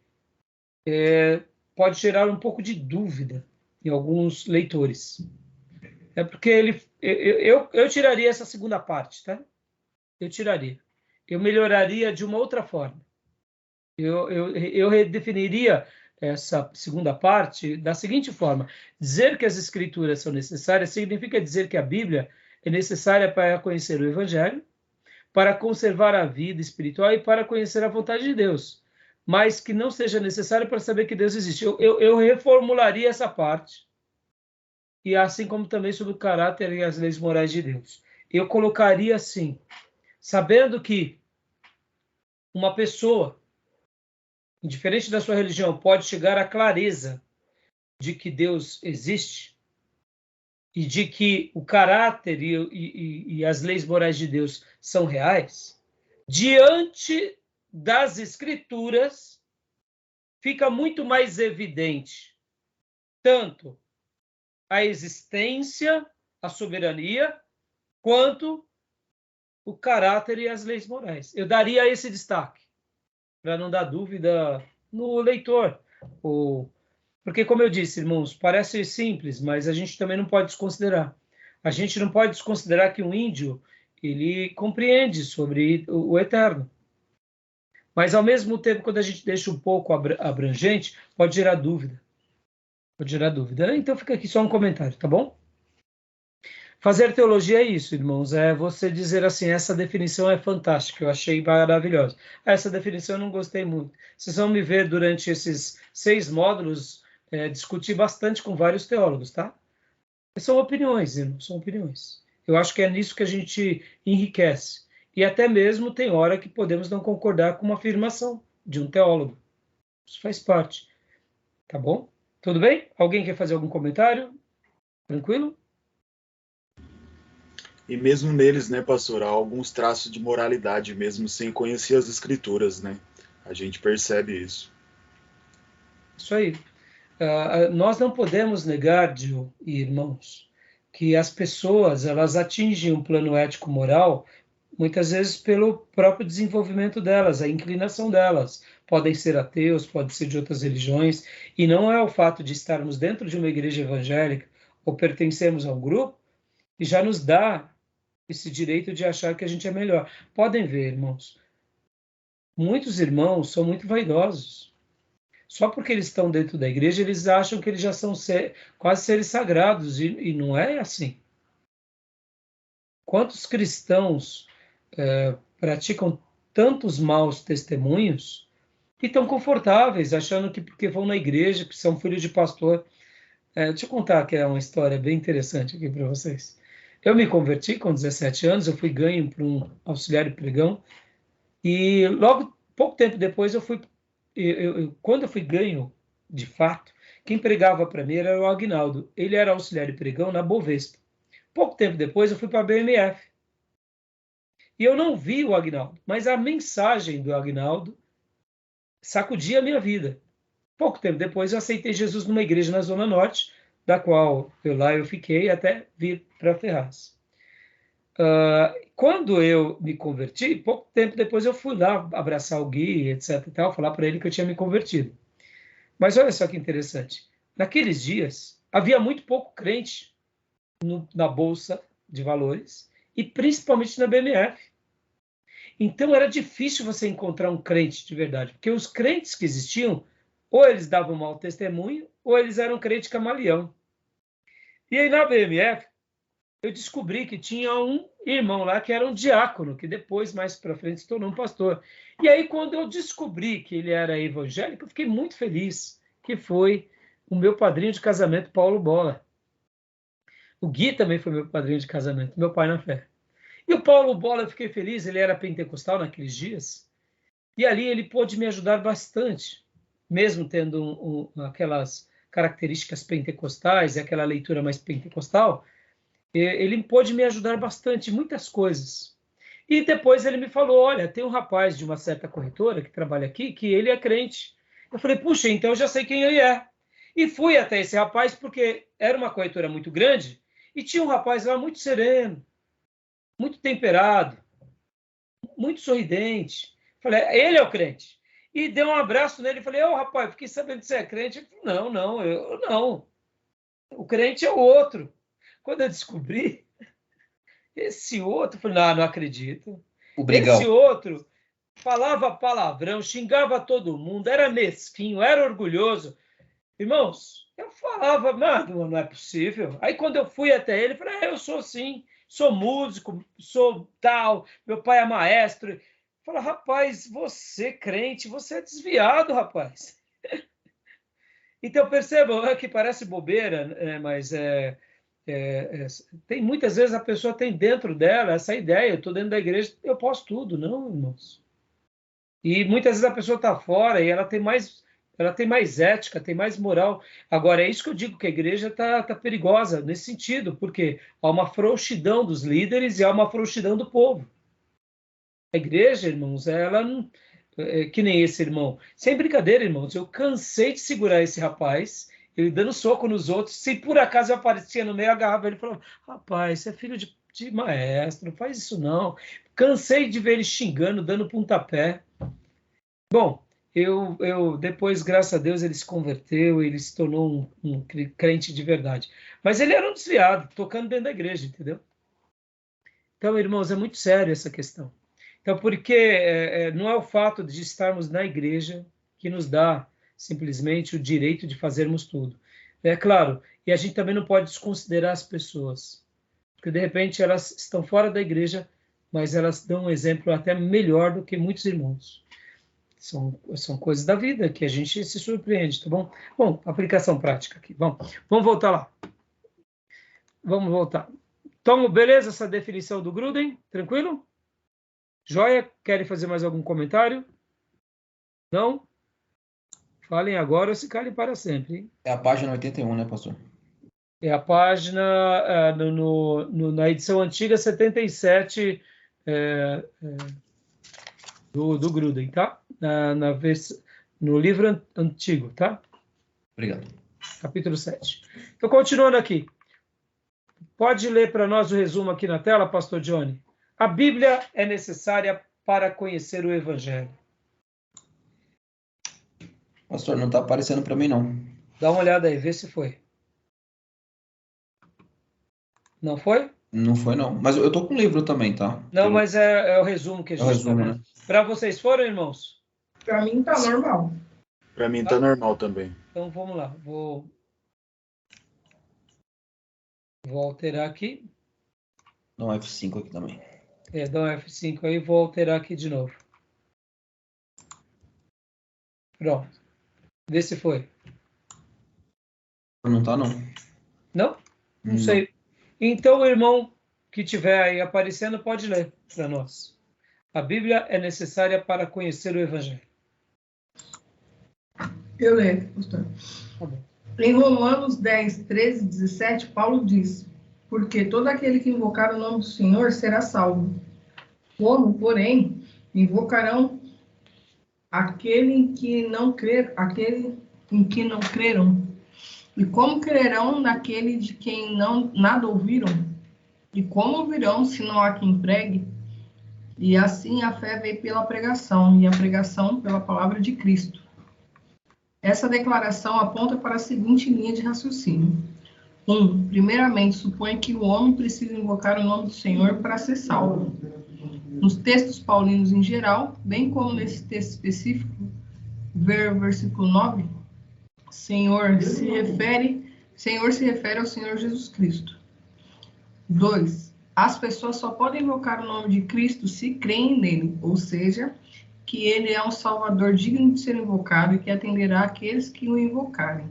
S1: pode gerar um pouco de dúvida em alguns leitores. É porque eu tiraria essa segunda parte, tá? Eu tiraria. Eu melhoraria de uma outra forma. Eu redefiniria essa segunda parte da seguinte forma: dizer que as escrituras são necessárias significa dizer que a Bíblia é necessária para conhecer o Evangelho, para conservar a vida espiritual e para conhecer a vontade de Deus, mas que não seja necessário para saber que Deus existe. Eu reformularia essa parte, e assim como também sobre o caráter e as leis morais de Deus. Eu colocaria assim, sabendo que uma pessoa, indiferente da sua religião, pode chegar à clareza de que Deus existe e de que o caráter e as leis morais de Deus são reais, diante das Escrituras fica muito mais evidente tanto a existência, a soberania, quanto o caráter e as leis morais. Eu daria esse destaque, para não dar dúvida no leitor. Porque, como eu disse, irmãos, parece simples, mas a gente também não pode desconsiderar. A gente não pode desconsiderar que um índio, ele compreende sobre o eterno. Mas, ao mesmo tempo, quando a gente deixa um pouco abrangente, pode gerar dúvida. Então, fica aqui só um comentário, tá bom? Fazer teologia é isso, irmãos, é você dizer assim, essa definição é fantástica, eu achei maravilhosa. Essa definição eu não gostei muito. Vocês vão me ver durante esses 6 módulos discutir bastante com vários teólogos, tá? São opiniões, irmãos, são opiniões. Eu acho que é nisso que a gente enriquece. E até mesmo tem hora que podemos não concordar com uma afirmação de um teólogo. Isso faz parte, tá bom? Tudo bem? Alguém quer fazer algum comentário? Tranquilo?
S4: E mesmo neles, né, pastor, há alguns traços de moralidade, mesmo sem conhecer as escrituras, né? A gente percebe isso.
S1: Isso aí. Nós não podemos negar, Gil e irmãos, que as pessoas elas atingem um plano ético-moral muitas vezes pelo próprio desenvolvimento delas, a inclinação delas, podem ser ateus, podem ser de outras religiões, e não é o fato de estarmos dentro de uma igreja evangélica ou pertencermos a um grupo que já nos dá esse direito de achar que a gente é melhor. Podem ver, irmãos, muitos irmãos são muito vaidosos. Só porque eles estão dentro da igreja, eles acham que eles já são quase seres sagrados, e não é assim. Quantos cristãos praticam tantos maus testemunhos e estão confortáveis, achando que porque vão na igreja, que são filhos de pastor. Deixa eu contar que é uma história bem interessante aqui para vocês. Eu me converti com 17 anos, eu fui ganho para um auxiliar de pregão, e logo, pouco tempo depois, quando eu fui ganho, de fato, quem pregava para mim era o Agnaldo. Ele era auxiliar de pregão na Bovespa. Pouco tempo depois, eu fui para a BMF. E eu não vi o Agnaldo, mas a mensagem do Agnaldo sacudia a minha vida. Pouco tempo depois, eu aceitei Jesus numa igreja na Zona Norte, da qual eu fiquei até vir para Ferraz. Quando eu me converti, pouco tempo depois eu fui lá abraçar o Gui, etc. e tal, falar para ele que eu tinha me convertido. Mas olha só que interessante. Naqueles dias, havia muito pouco crente na Bolsa de Valores e principalmente na BMF. Então era difícil você encontrar um crente de verdade, porque os crentes que existiam, ou eles davam mau testemunho, ou eles eram crente camaleão. E aí na BMF, eu descobri que tinha um irmão lá que era um diácono, que depois, mais para frente, se tornou um pastor. E aí, quando eu descobri que ele era evangélico, eu fiquei muito feliz, que foi o meu padrinho de casamento, Paulo Bola. O Gui também foi meu padrinho de casamento, meu pai na fé. E o Paulo Bola, eu fiquei feliz, ele era pentecostal naqueles dias, e ali ele pôde me ajudar bastante, mesmo tendo aquelas características pentecostais, aquela leitura mais pentecostal. Ele pôde me ajudar bastante em muitas coisas. E depois ele me falou, olha, tem um rapaz de uma certa corretora que trabalha aqui, que ele é crente. Eu falei, puxa, então eu já sei quem ele é. E fui até esse rapaz, porque era uma corretora muito grande, e tinha um rapaz lá muito sereno, muito temperado, muito sorridente. Falei, ele é o crente. E dei um abraço nele e falei, rapaz, fiquei sabendo que você é crente. Ele falou, não, eu não. O crente é o outro. Quando eu descobri, esse outro, eu falei, não acredito.
S5: O brigão.
S1: Esse outro falava palavrão, xingava todo mundo, era mesquinho, era orgulhoso. Irmãos, eu falava, não é possível. Aí quando eu fui até ele, eu falei, eu sou assim, sou músico, sou tal, meu pai é maestro. Eu falei, rapaz, você crente, você é desviado, rapaz. Então percebam que parece bobeira, mas tem muitas vezes a pessoa tem dentro dela essa ideia, eu estou dentro da igreja, eu posso tudo, não, irmãos. E muitas vezes a pessoa está fora e ela tem mais ética, tem mais moral. Agora, é isso que eu digo, que a igreja está perigosa nesse sentido, porque há uma frouxidão dos líderes e há uma frouxidão do povo. A igreja, irmãos, ela não... que nem esse irmão. Sem brincadeira, irmãos, eu cansei de segurar esse rapaz, ele dando soco nos outros. Se por acaso eu aparecia no meio, eu agarrava ele e falava, rapaz, você é filho de maestro, não faz isso não. Cansei de ver ele xingando, dando pontapé. Bom, eu depois, graças a Deus, ele se converteu, ele se tornou um crente de verdade. Mas ele era um desviado, tocando dentro da igreja, entendeu? Então, irmãos, é muito sério essa questão. Então, porque não é o fato de estarmos na igreja que nos dá simplesmente o direito de fazermos tudo. É claro, e a gente também não pode desconsiderar as pessoas, porque de repente elas estão fora da igreja, mas elas dão um exemplo até melhor do que muitos irmãos. São coisas da vida que a gente se surpreende, tá bom? Bom, aplicação prática aqui. Vamos voltar lá. Vamos voltar. Então, beleza essa definição do Gruden? Tranquilo? Joia? Querem fazer mais algum comentário? Não? Falem agora ou se calem para sempre. Hein?
S5: É a página 81, né, pastor?
S1: É a página, na edição antiga, 77 do Gruden, tá? No livro antigo, tá?
S5: Obrigado.
S1: Capítulo 7. Então, continuando aqui. Pode ler para nós o resumo aqui na tela, pastor Johnny? A Bíblia é necessária para conhecer o Evangelho.
S5: Pastor, não está aparecendo para mim, não.
S1: Dá uma olhada aí, vê se foi. Não foi?
S5: Não foi, não. Mas eu tô com o livro também, tá?
S1: Não, mas é o resumo que a
S5: É o
S1: gente está
S5: resumo,
S1: vendo.
S5: né?
S1: Para vocês foram, irmãos?
S2: Para mim tá normal.
S4: Para mim tá normal também.
S1: Então vamos lá. Vou alterar aqui.
S5: Dá um F5 aqui também.
S1: Dá um F5 aí, vou alterar aqui de novo. Pronto. Vê se foi.
S5: Não tá, não.
S1: Não? Não sei. Então, o irmão que tiver aí aparecendo pode ler para nós. A Bíblia é necessária para conhecer o Evangelho.
S2: Eu leio, pastor.
S1: Tá bom.
S2: Em Romanos 10, 13 e 17, Paulo diz: porque todo aquele que invocar o nome do Senhor será salvo. Como, porém, invocarão aquele em que não creram? E como crerão naquele de quem nada ouviram? E como ouvirão se não há quem pregue? E assim a fé veio pela pregação, e a pregação pela palavra de Cristo. Essa declaração aponta para a seguinte linha de raciocínio. 1. Primeiramente, supõe que o homem precisa invocar o nome do Senhor para ser salvo. Nos textos paulinos em geral, bem como nesse texto específico, ver o versículo 9, Senhor se refere ao Senhor Jesus Cristo. 2. As pessoas só podem invocar o nome de Cristo se creem nele, ou seja, que ele é um Salvador digno de ser invocado e que atenderá aqueles que o invocarem.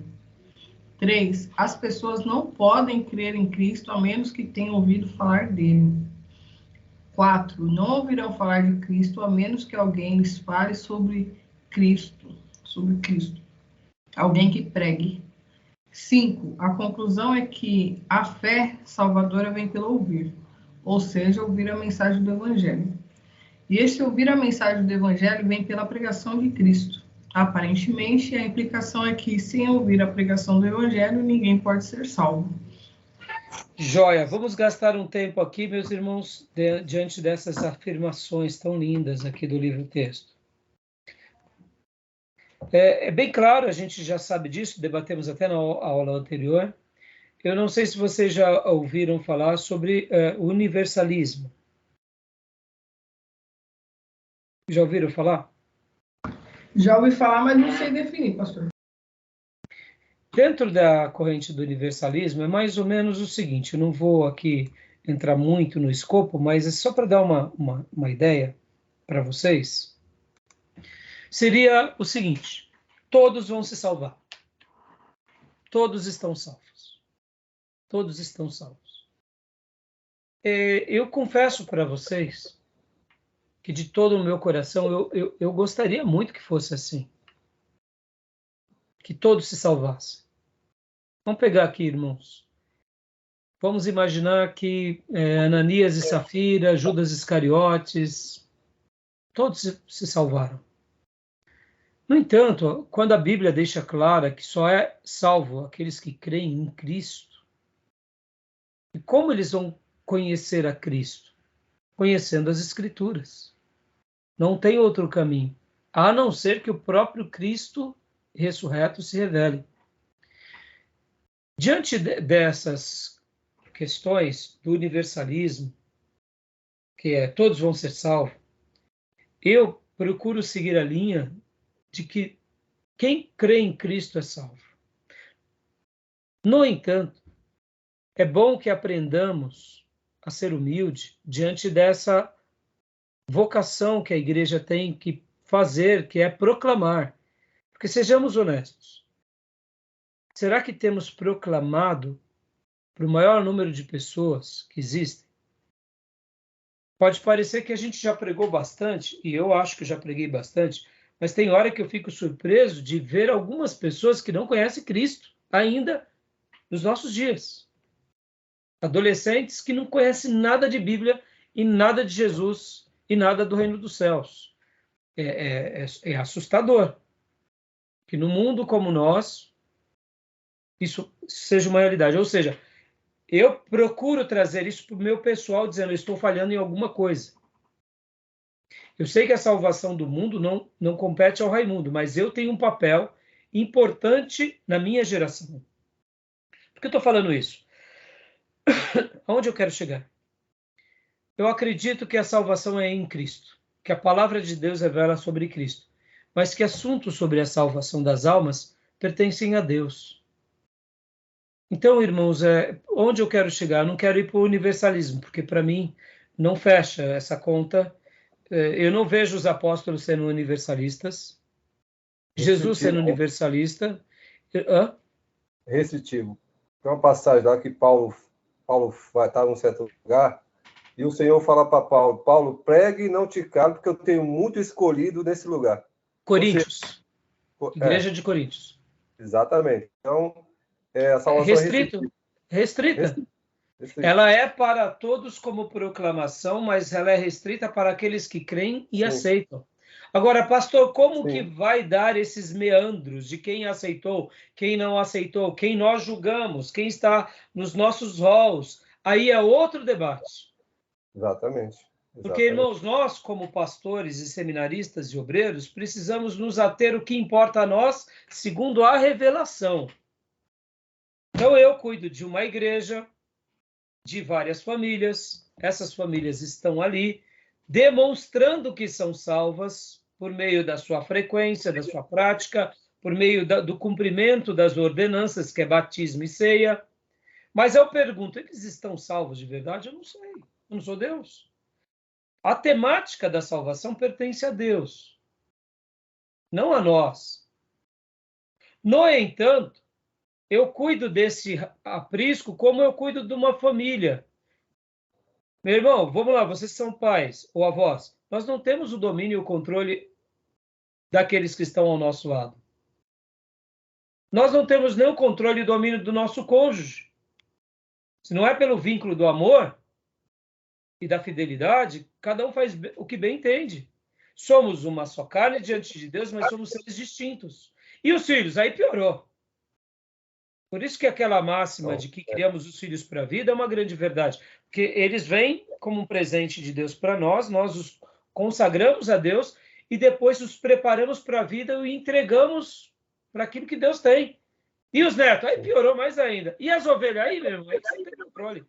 S2: 3. As pessoas não podem crer em Cristo a menos que tenham ouvido falar dele. 4. Não ouvirão falar de Cristo a menos que alguém lhes fale sobre Cristo. Alguém que pregue. 5. A conclusão é que a fé salvadora vem pelo ouvir, ou seja, ouvir a mensagem do Evangelho. E esse ouvir a mensagem do Evangelho vem pela pregação de Cristo. Aparentemente, a implicação é que, sem ouvir a pregação do Evangelho, ninguém pode ser salvo.
S1: Joia, vamos gastar um tempo aqui, meus irmãos, diante dessas afirmações tão lindas aqui do livro-texto. É bem claro, a gente já sabe disso, debatemos até na aula anterior. Eu não sei se vocês já ouviram falar sobre o universalismo. Já ouviram falar?
S2: Já ouvi falar, mas não sei definir, pastor.
S1: Dentro da corrente do universalismo é mais ou menos o seguinte, eu não vou aqui entrar muito no escopo, mas é só para dar uma ideia para vocês. Seria o seguinte, todos vão se salvar. Todos estão salvos. Todos estão salvos. Eu confesso para vocês que de todo o meu coração eu gostaria muito que fosse assim. Que todos se salvassem. Vamos pegar aqui, irmãos. Vamos imaginar que Ananias e Safira, Judas Iscariotes, todos se salvaram. No entanto, quando a Bíblia deixa clara que só é salvo aqueles que creem em Cristo, e como eles vão conhecer a Cristo? Conhecendo as Escrituras. Não tem outro caminho, a não ser que o próprio Cristo ressurreto se revele. Diante dessas questões do universalismo, que todos vão ser salvos, eu procuro seguir a linha de que quem crê em Cristo é salvo. No entanto, é bom que aprendamos a ser humilde diante dessa vocação que a igreja tem que fazer, que é proclamar. Porque sejamos honestos, será que temos proclamado para o maior número de pessoas que existem? Pode parecer que a gente já pregou bastante, e eu acho que eu já preguei bastante, mas tem hora que eu fico surpreso de ver algumas pessoas que não conhecem Cristo ainda nos nossos dias. Adolescentes que não conhecem nada de Bíblia e nada de Jesus e nada do reino dos céus. É assustador que no mundo como nós isso seja uma realidade. Ou seja, eu procuro trazer isso para o meu pessoal, dizendo, eu estou falhando em alguma coisa. Eu sei que a salvação do mundo não compete ao Raimundo, mas eu tenho um papel importante na minha geração. Por que eu estou falando isso? Aonde eu quero chegar? Eu acredito que a salvação é em Cristo, que a palavra de Deus revela sobre Cristo, mas que assuntos sobre a salvação das almas pertencem a Deus. Então, irmãos, onde eu quero chegar? Eu não quero ir para o universalismo, porque para mim não fecha essa conta. Eu não vejo os apóstolos sendo universalistas, Jesus sendo universalista.
S3: Restritivo. Tem uma passagem lá que Paulo vai estar num certo lugar e o Senhor fala para Paulo: Paulo, pregue e não te cale, porque eu tenho muito escolhido nesse lugar.
S1: Coríntios. Igreja de Coríntios.
S3: Exatamente. Então, a salvação
S1: restrita. Ela é para todos como proclamação, mas ela é restrita para aqueles que creem e aceitam. Agora, pastor, como que vai dar esses meandros de quem aceitou, quem não aceitou, quem nós julgamos, quem está nos nossos rolos? Aí é outro debate.
S3: Exatamente.
S1: Porque, irmãos, nós, como pastores e seminaristas e obreiros, precisamos nos ater o que importa a nós, segundo a revelação. Então, eu cuido de uma igreja, de várias famílias. Essas famílias estão ali, demonstrando que são salvas por meio da sua frequência, da sua prática, por meio do cumprimento das ordenanças, que é batismo e ceia. Mas eu pergunto, eles estão salvos de verdade? Eu não sei. Eu não sou Deus. A temática da salvação pertence a Deus, não a nós. No entanto, eu cuido desse aprisco como eu cuido de uma família. Meu irmão, vamos lá, vocês são pais ou avós. Nós não temos o domínio e o controle daqueles que estão ao nosso lado. Nós não temos nem o controle e domínio do nosso cônjuge. Se não é pelo vínculo do amor e da fidelidade, cada um faz o que bem entende. Somos uma só carne diante de Deus, mas somos seres distintos. E os filhos? Aí piorou. Por isso que aquela máxima de que criamos os filhos para a vida é uma grande verdade. Porque eles vêm como um presente de Deus para nós, nós os consagramos a Deus e depois os preparamos para a vida e entregamos para aquilo que Deus tem. E os netos? Aí piorou mais ainda. E as ovelhas? Aí mesmo, aí sem controle.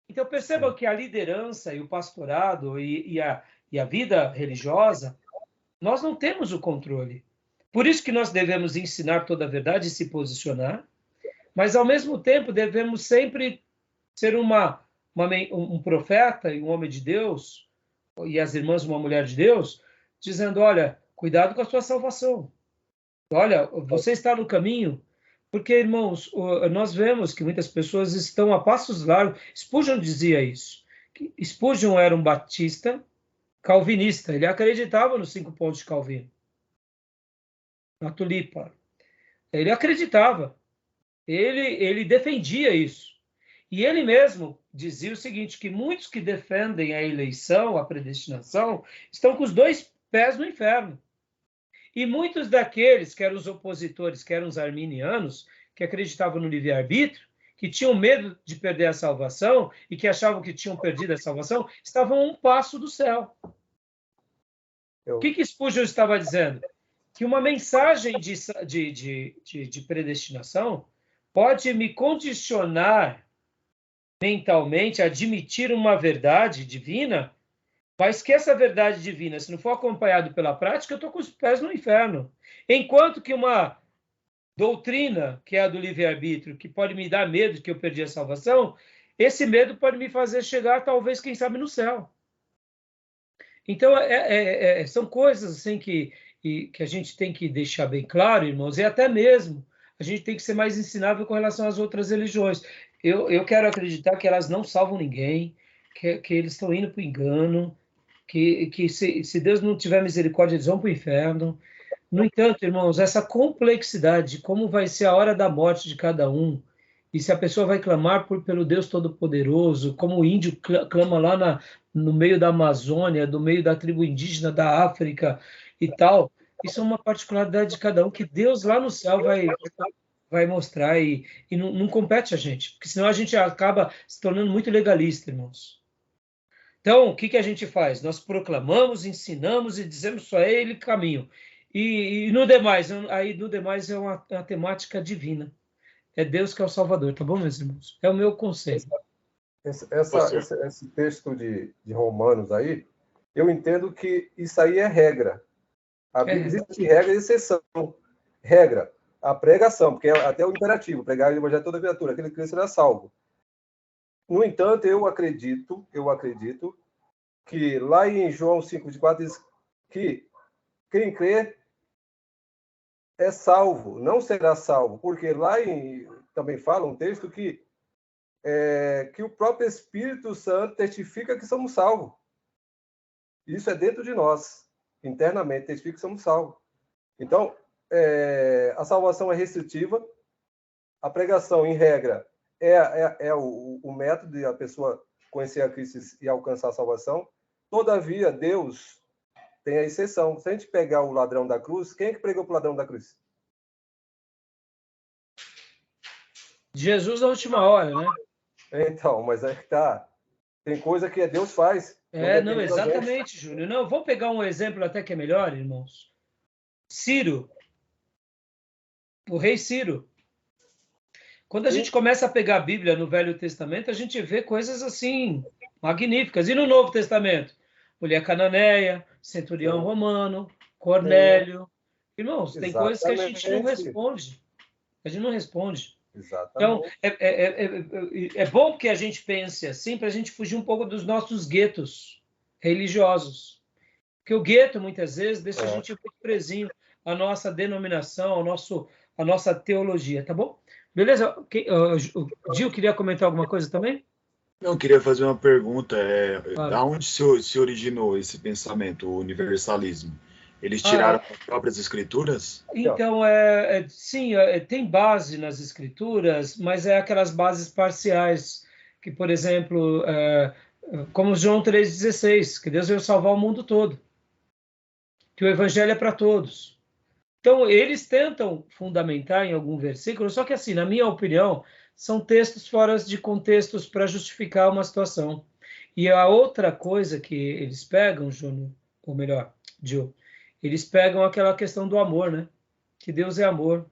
S1: Então percebam que a liderança e o pastorado e a vida religiosa, nós não temos o controle. Por isso que nós devemos ensinar toda a verdade e se posicionar, mas ao mesmo tempo devemos sempre ser um profeta e um homem de Deus, e as irmãs uma mulher de Deus, dizendo, olha, cuidado com a sua salvação. Olha, você está no caminho. Porque, irmãos, nós vemos que muitas pessoas estão a passos largos. Spurgeon dizia isso. Spurgeon era um batista calvinista. Ele acreditava nos 5 pontos de Calvino. Na tulipa. Ele acreditava. Ele defendia isso. E ele mesmo dizia o seguinte, que muitos que defendem a eleição, a predestinação, estão com os 2 pés no inferno. E muitos daqueles, que eram os opositores, que eram os arminianos, que acreditavam no livre-arbítrio, que tinham medo de perder a salvação e que achavam que tinham perdido a salvação, estavam a um passo do céu. O que Spurgeon estava dizendo? Que uma mensagem de predestinação pode me condicionar mentalmente a admitir uma verdade divina, mas que essa verdade divina, se não for acompanhado pela prática, eu estou com os pés no inferno. Enquanto que uma doutrina, que é a do livre-arbítrio, que pode me dar medo de que eu perdi a salvação, esse medo pode me fazer chegar, talvez, quem sabe, no céu. Então, são coisas assim que a gente tem que deixar bem claro, irmãos, e até mesmo a gente tem que ser mais ensinável com relação às outras religiões. Eu quero acreditar que elas não salvam ninguém, que eles estão indo para o engano, que se Deus não tiver misericórdia, eles vão para o inferno. No entanto, irmãos, essa complexidade de como vai ser a hora da morte de cada um, e se a pessoa vai clamar pelo Deus Todo-Poderoso, como o índio clama lá no meio da Amazônia, no meio da tribo indígena da África e tal, isso é uma particularidade de cada um, que Deus lá no céu vai mostrar e não compete a gente, porque senão a gente acaba se tornando muito legalista, irmãos. Então, o que a gente faz? Nós proclamamos, ensinamos e dizemos só a ele caminho. E no demais, aí no demais é uma temática divina. É Deus que é o Salvador, tá bom, meus irmãos? É o meu conselho.
S3: Esse texto de Romanos aí, eu entendo que isso aí é regra. Existe regra e exceção. Regra, a pregação, porque é até o imperativo, pregar o evangelho a toda criatura, aquele que crê será salvo. No entanto, eu acredito que lá em João 5:24 diz que quem crê é salvo, não será salvo, porque lá também fala um texto que o próprio Espírito Santo testifica que somos salvos. Isso é dentro de nós, internamente, testifica que somos salvos. Então, a salvação é restritiva, a pregação, em regra, é o método de a pessoa conhecer a Cristo e alcançar a salvação. Todavia, Deus tem a exceção. Se a gente pegar o ladrão da cruz, quem é que pregou para o ladrão da cruz?
S1: Jesus na última hora, né?
S3: Então, mas é que tá. Tem coisa que Deus faz.
S1: Não, exatamente, Júnior. Não, vou pegar um exemplo até que é melhor, irmãos. Ciro. O rei Ciro. Quando a gente começa a pegar a Bíblia no Velho Testamento, a gente vê coisas assim magníficas. E no Novo Testamento? Mulher cananeia, centurião romano, Cornélio. Irmãos, tem coisas que a gente não responde. A gente não responde.
S3: Exatamente.
S1: Então, é bom que a gente pense assim, para a gente fugir um pouco dos nossos guetos religiosos. Porque o gueto, muitas vezes, deixa a gente muito presinho à nossa denominação, à nossa teologia, tá bom? Beleza? O Gil queria comentar alguma coisa também?
S4: Não, eu queria fazer uma pergunta. Da onde se originou esse pensamento, o universalismo? Eles tiraram as próprias escrituras?
S1: Então, sim, tem base nas escrituras, mas é aquelas bases parciais, que, por exemplo, como João 3,16, que Deus veio salvar o mundo todo, que o evangelho é para todos. Então, eles tentam fundamentar em algum versículo, só que, assim, na minha opinião, são textos fora de contextos para justificar uma situação. E a outra coisa que eles pegam, Júnior, ou melhor, Gil, eles pegam aquela questão do amor, né? Que Deus é amor.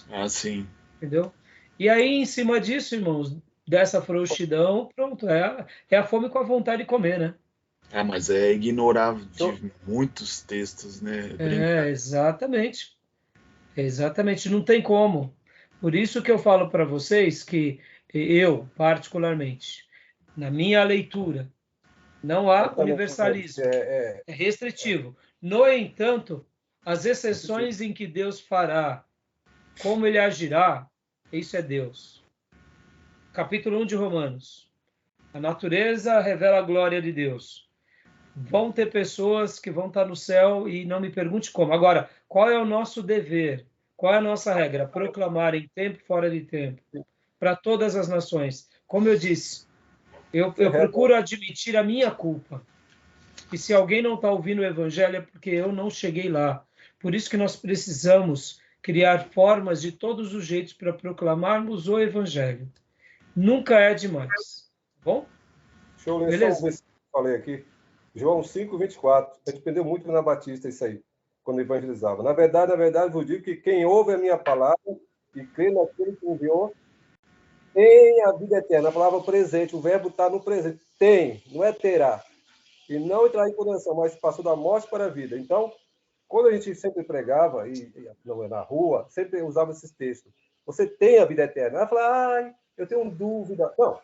S4: Ah, sim.
S1: Entendeu? E aí, em cima disso, irmãos, dessa frouxidão, pronto, é a fome com a vontade de comer, né?
S4: Mas é ignorar de muitos textos, né?
S1: Exatamente. Exatamente, não tem como. Por isso que eu falo para vocês que eu, particularmente, na minha leitura, não há universalismo. É restritivo. No entanto, as exceções em que Deus fará, como ele agirá, isso é Deus. Capítulo 1 de Romanos. A natureza revela a glória de Deus. Vão ter pessoas que vão estar no céu e não me pergunte como. Agora, qual é o nosso dever? Qual é a nossa regra? Proclamar em tempo e fora de tempo, para todas as nações. Como eu disse, eu procuro admitir a minha culpa. E se alguém não está ouvindo o evangelho é porque eu não cheguei lá. Por isso que nós precisamos criar formas de todos os jeitos para proclamarmos o evangelho. Nunca é demais. Bom?
S3: Deixa eu ler só um versículo que eu falei aqui. João 5:24. A gente aprendeu muito na Batista isso aí, quando evangelizava. Na verdade, vos digo que quem ouve a minha palavra e crê naquele que me enviou, tem a vida eterna. A palavra presente, o verbo está no presente. Tem, não é terá. E não entrará em condenação, mas passou da morte para a vida. Então, quando a gente sempre pregava, na rua, sempre usava esses textos. Você tem a vida eterna. Ela fala, eu tenho dúvida. Não,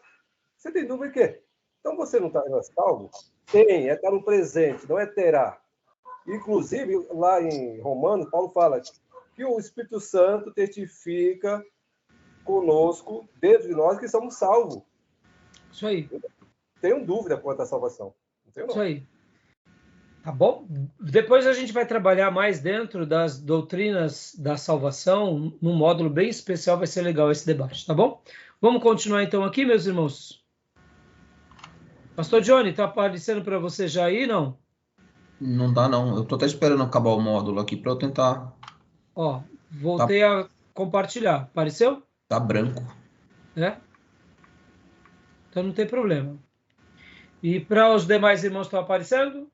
S3: você tem dúvida em quê? Então você não está salvo? Tem, está no presente, não é terá. Inclusive, lá em Romanos, Paulo fala que o Espírito Santo testifica conosco, dentro de nós, que somos salvos.
S1: Isso aí.
S3: Tenho dúvida quanto à salvação. Não tenho, não.
S1: Isso aí. Tá bom? Depois a gente vai trabalhar mais dentro das doutrinas da salvação, num módulo bem especial, vai ser legal esse debate, tá bom? Vamos continuar então aqui, meus irmãos? Pastor Johnny, tá aparecendo para você já aí, não?
S5: Não dá, não. Eu tô até esperando acabar o módulo aqui para eu tentar.
S1: Voltei a compartilhar. Apareceu?
S5: Tá branco.
S1: Então não tem problema. E para os demais irmãos estão aparecendo?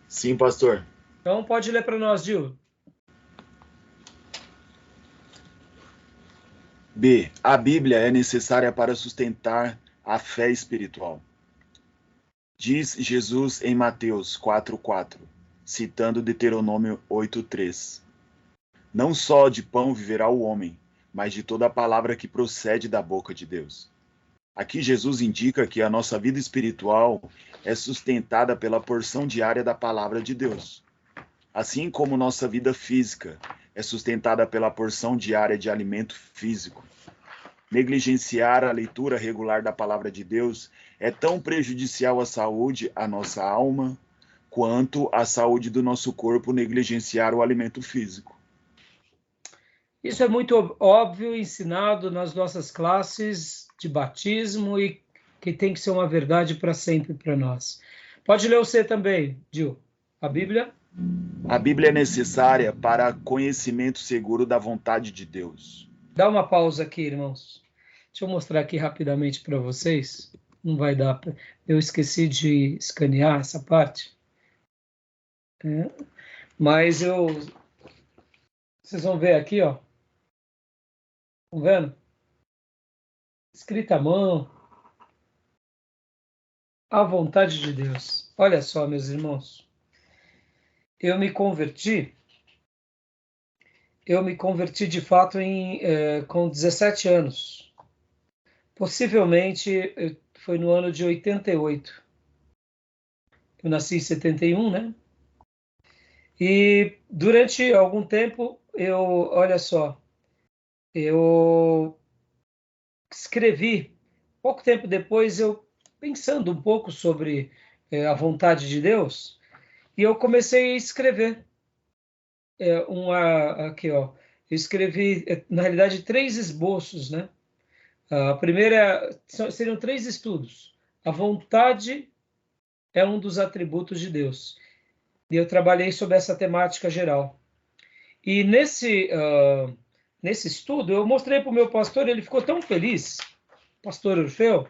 S4: Sim, pastor.
S1: Então, pode ler para nós, Gil.
S4: B. A Bíblia é necessária para sustentar a fé espiritual. Diz Jesus em Mateus 4:4, citando Deuteronômio 8:3. Não só de pão viverá o homem, mas de toda a palavra que procede da boca de Deus. Aqui Jesus indica que a nossa vida espiritual é sustentada pela porção diária da palavra de Deus. Assim como nossa vida física é sustentada pela porção diária de alimento físico. Negligenciar a leitura regular da palavra de Deus é tão prejudicial à saúde, à nossa alma, quanto à saúde do nosso corpo negligenciar o alimento físico.
S1: Isso é muito óbvio, ensinado nas nossas classes de batismo e que tem que ser uma verdade para sempre para nós. Pode ler você também, Gil. A Bíblia?
S4: A Bíblia é necessária para conhecimento seguro da vontade de Deus.
S1: Dá uma pausa aqui, irmãos. Deixa eu mostrar aqui rapidamente para vocês. Não vai dar. Eu esqueci de escanear essa parte. Mas vocês vão ver aqui, ó. Estão vendo? Escrita à mão. A vontade de Deus. Olha só, meus irmãos. Eu me converti de fato com 17 anos. Possivelmente foi no ano de 88. Eu nasci em 71, né? E durante algum tempo, olha só, eu escrevi, pouco tempo depois, eu pensando um pouco sobre a vontade de Deus, e eu comecei a escrever. Aqui, ó, eu escrevi, na realidade, 3 esboços, né? A primeira seriam 3 estudos. A vontade é um dos atributos de Deus. E eu trabalhei sobre essa temática geral. E nesse estudo, eu mostrei para o meu pastor, ele ficou tão feliz, pastor Orfeu,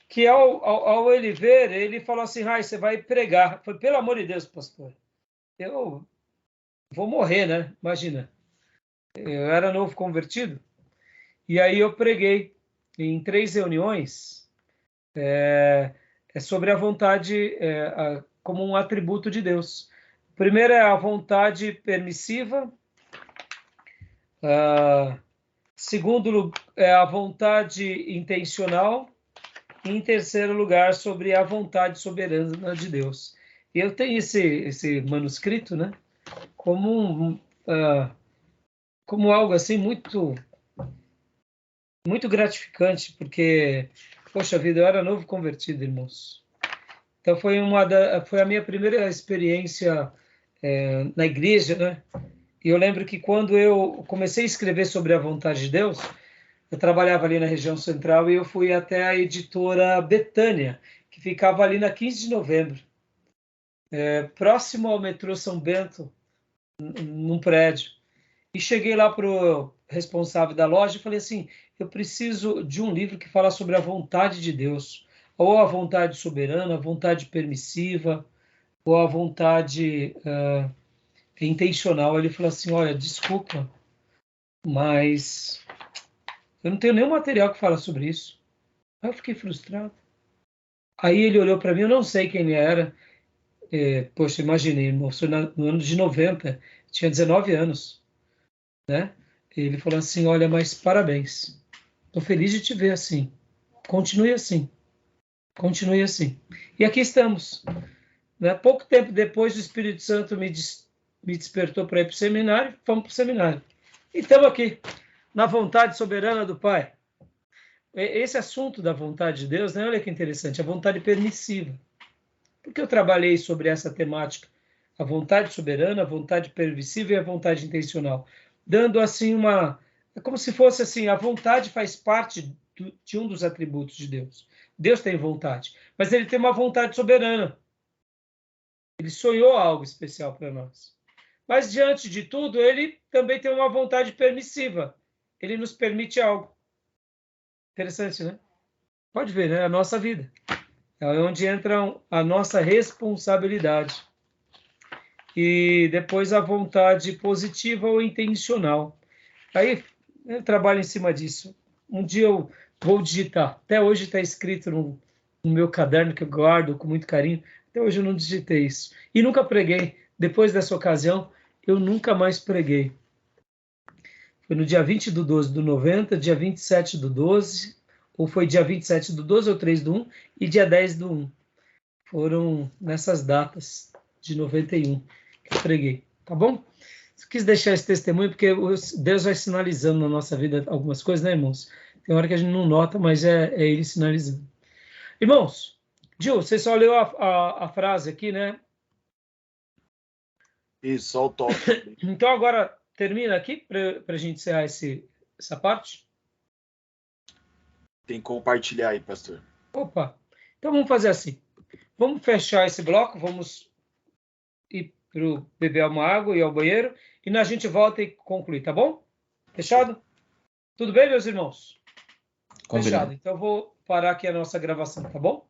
S1: que ao ele ver, ele falou assim, Rai, você vai pregar. Foi, pelo amor de Deus, pastor. Eu vou morrer, né? Imagina. Eu era novo convertido. E aí eu preguei em 3 reuniões sobre a vontade como um atributo de Deus. O primeiro é a vontade permissiva. Segundo é a vontade intencional. E em terceiro lugar, sobre a vontade soberana de Deus. E eu tenho esse manuscrito, né? Como algo assim muito gratificante, porque, poxa vida, eu era novo convertido, irmãos. Então foi a minha primeira experiência na igreja, né? E eu lembro que quando eu comecei a escrever sobre a vontade de Deus, eu trabalhava ali na região central e eu fui até a editora Betânia, que ficava ali na 15 de novembro, próximo ao metrô São Bento, num prédio. E cheguei lá para o responsável da loja e falei assim, eu preciso de um livro que fala sobre a vontade de Deus, ou a vontade soberana, a vontade permissiva, ou a vontade intencional. Ele falou assim, olha, desculpa, mas eu não tenho nenhum material que fala sobre isso. Aí eu fiquei frustrado. Aí ele olhou para mim, eu não sei quem ele era. Poxa, imaginei, no ano de 90, tinha 19 anos, né? Ele falou assim, olha, mas parabéns. Estou feliz de te ver assim. Continue assim. Continue assim. E aqui estamos. Né? Pouco tempo depois, o Espírito Santo me despertou para ir para o seminário, fomos para o seminário. E estamos aqui, na vontade soberana do Pai. Esse assunto da vontade de Deus, né? Olha que interessante, a vontade permissiva. Porque eu trabalhei sobre essa temática, a vontade soberana, a vontade permissiva e a vontade intencional, dando assim é como se fosse assim, a vontade faz parte de um dos atributos de Deus. Deus tem vontade, mas ele tem uma vontade soberana. Ele sonhou algo especial para nós. Mas diante de tudo, ele também tem uma vontade permissiva. Ele nos permite algo. Interessante, né? Pode ver, né? A nossa vida. É onde entra a nossa responsabilidade. e depois a vontade positiva ou intencional. Aí eu trabalho em cima disso. Um dia eu vou digitar. Até hoje está escrito no meu caderno que eu guardo com muito carinho. Até hoje eu não digitei isso. E nunca preguei. Depois dessa ocasião, eu nunca mais preguei. Foi no dia 20 do 12 do 90, dia 27 do 12, ou foi dia 27 do 12 ou 3 do 1, e dia 10 do 1. Foram nessas datas de 91 que eu preguei, tá bom? Eu quis deixar esse testemunho porque Deus vai sinalizando na nossa vida algumas coisas, né, irmãos? Tem hora que a gente não nota, mas é Ele sinalizando. Irmãos, Gil, você só leu a frase aqui, né?
S4: Isso, só o top.
S1: Então agora termina aqui para a gente encerrar essa parte.
S4: Tem que compartilhar aí, pastor.
S1: Opa, então vamos fazer assim. Vamos fechar esse bloco, vamos ir para beber uma água e ao banheiro, e a gente volta e conclui, tá bom? Fechado? Tudo bem, meus irmãos?
S5: Combinado.
S1: Fechado. Então eu vou parar aqui a nossa gravação, tá bom?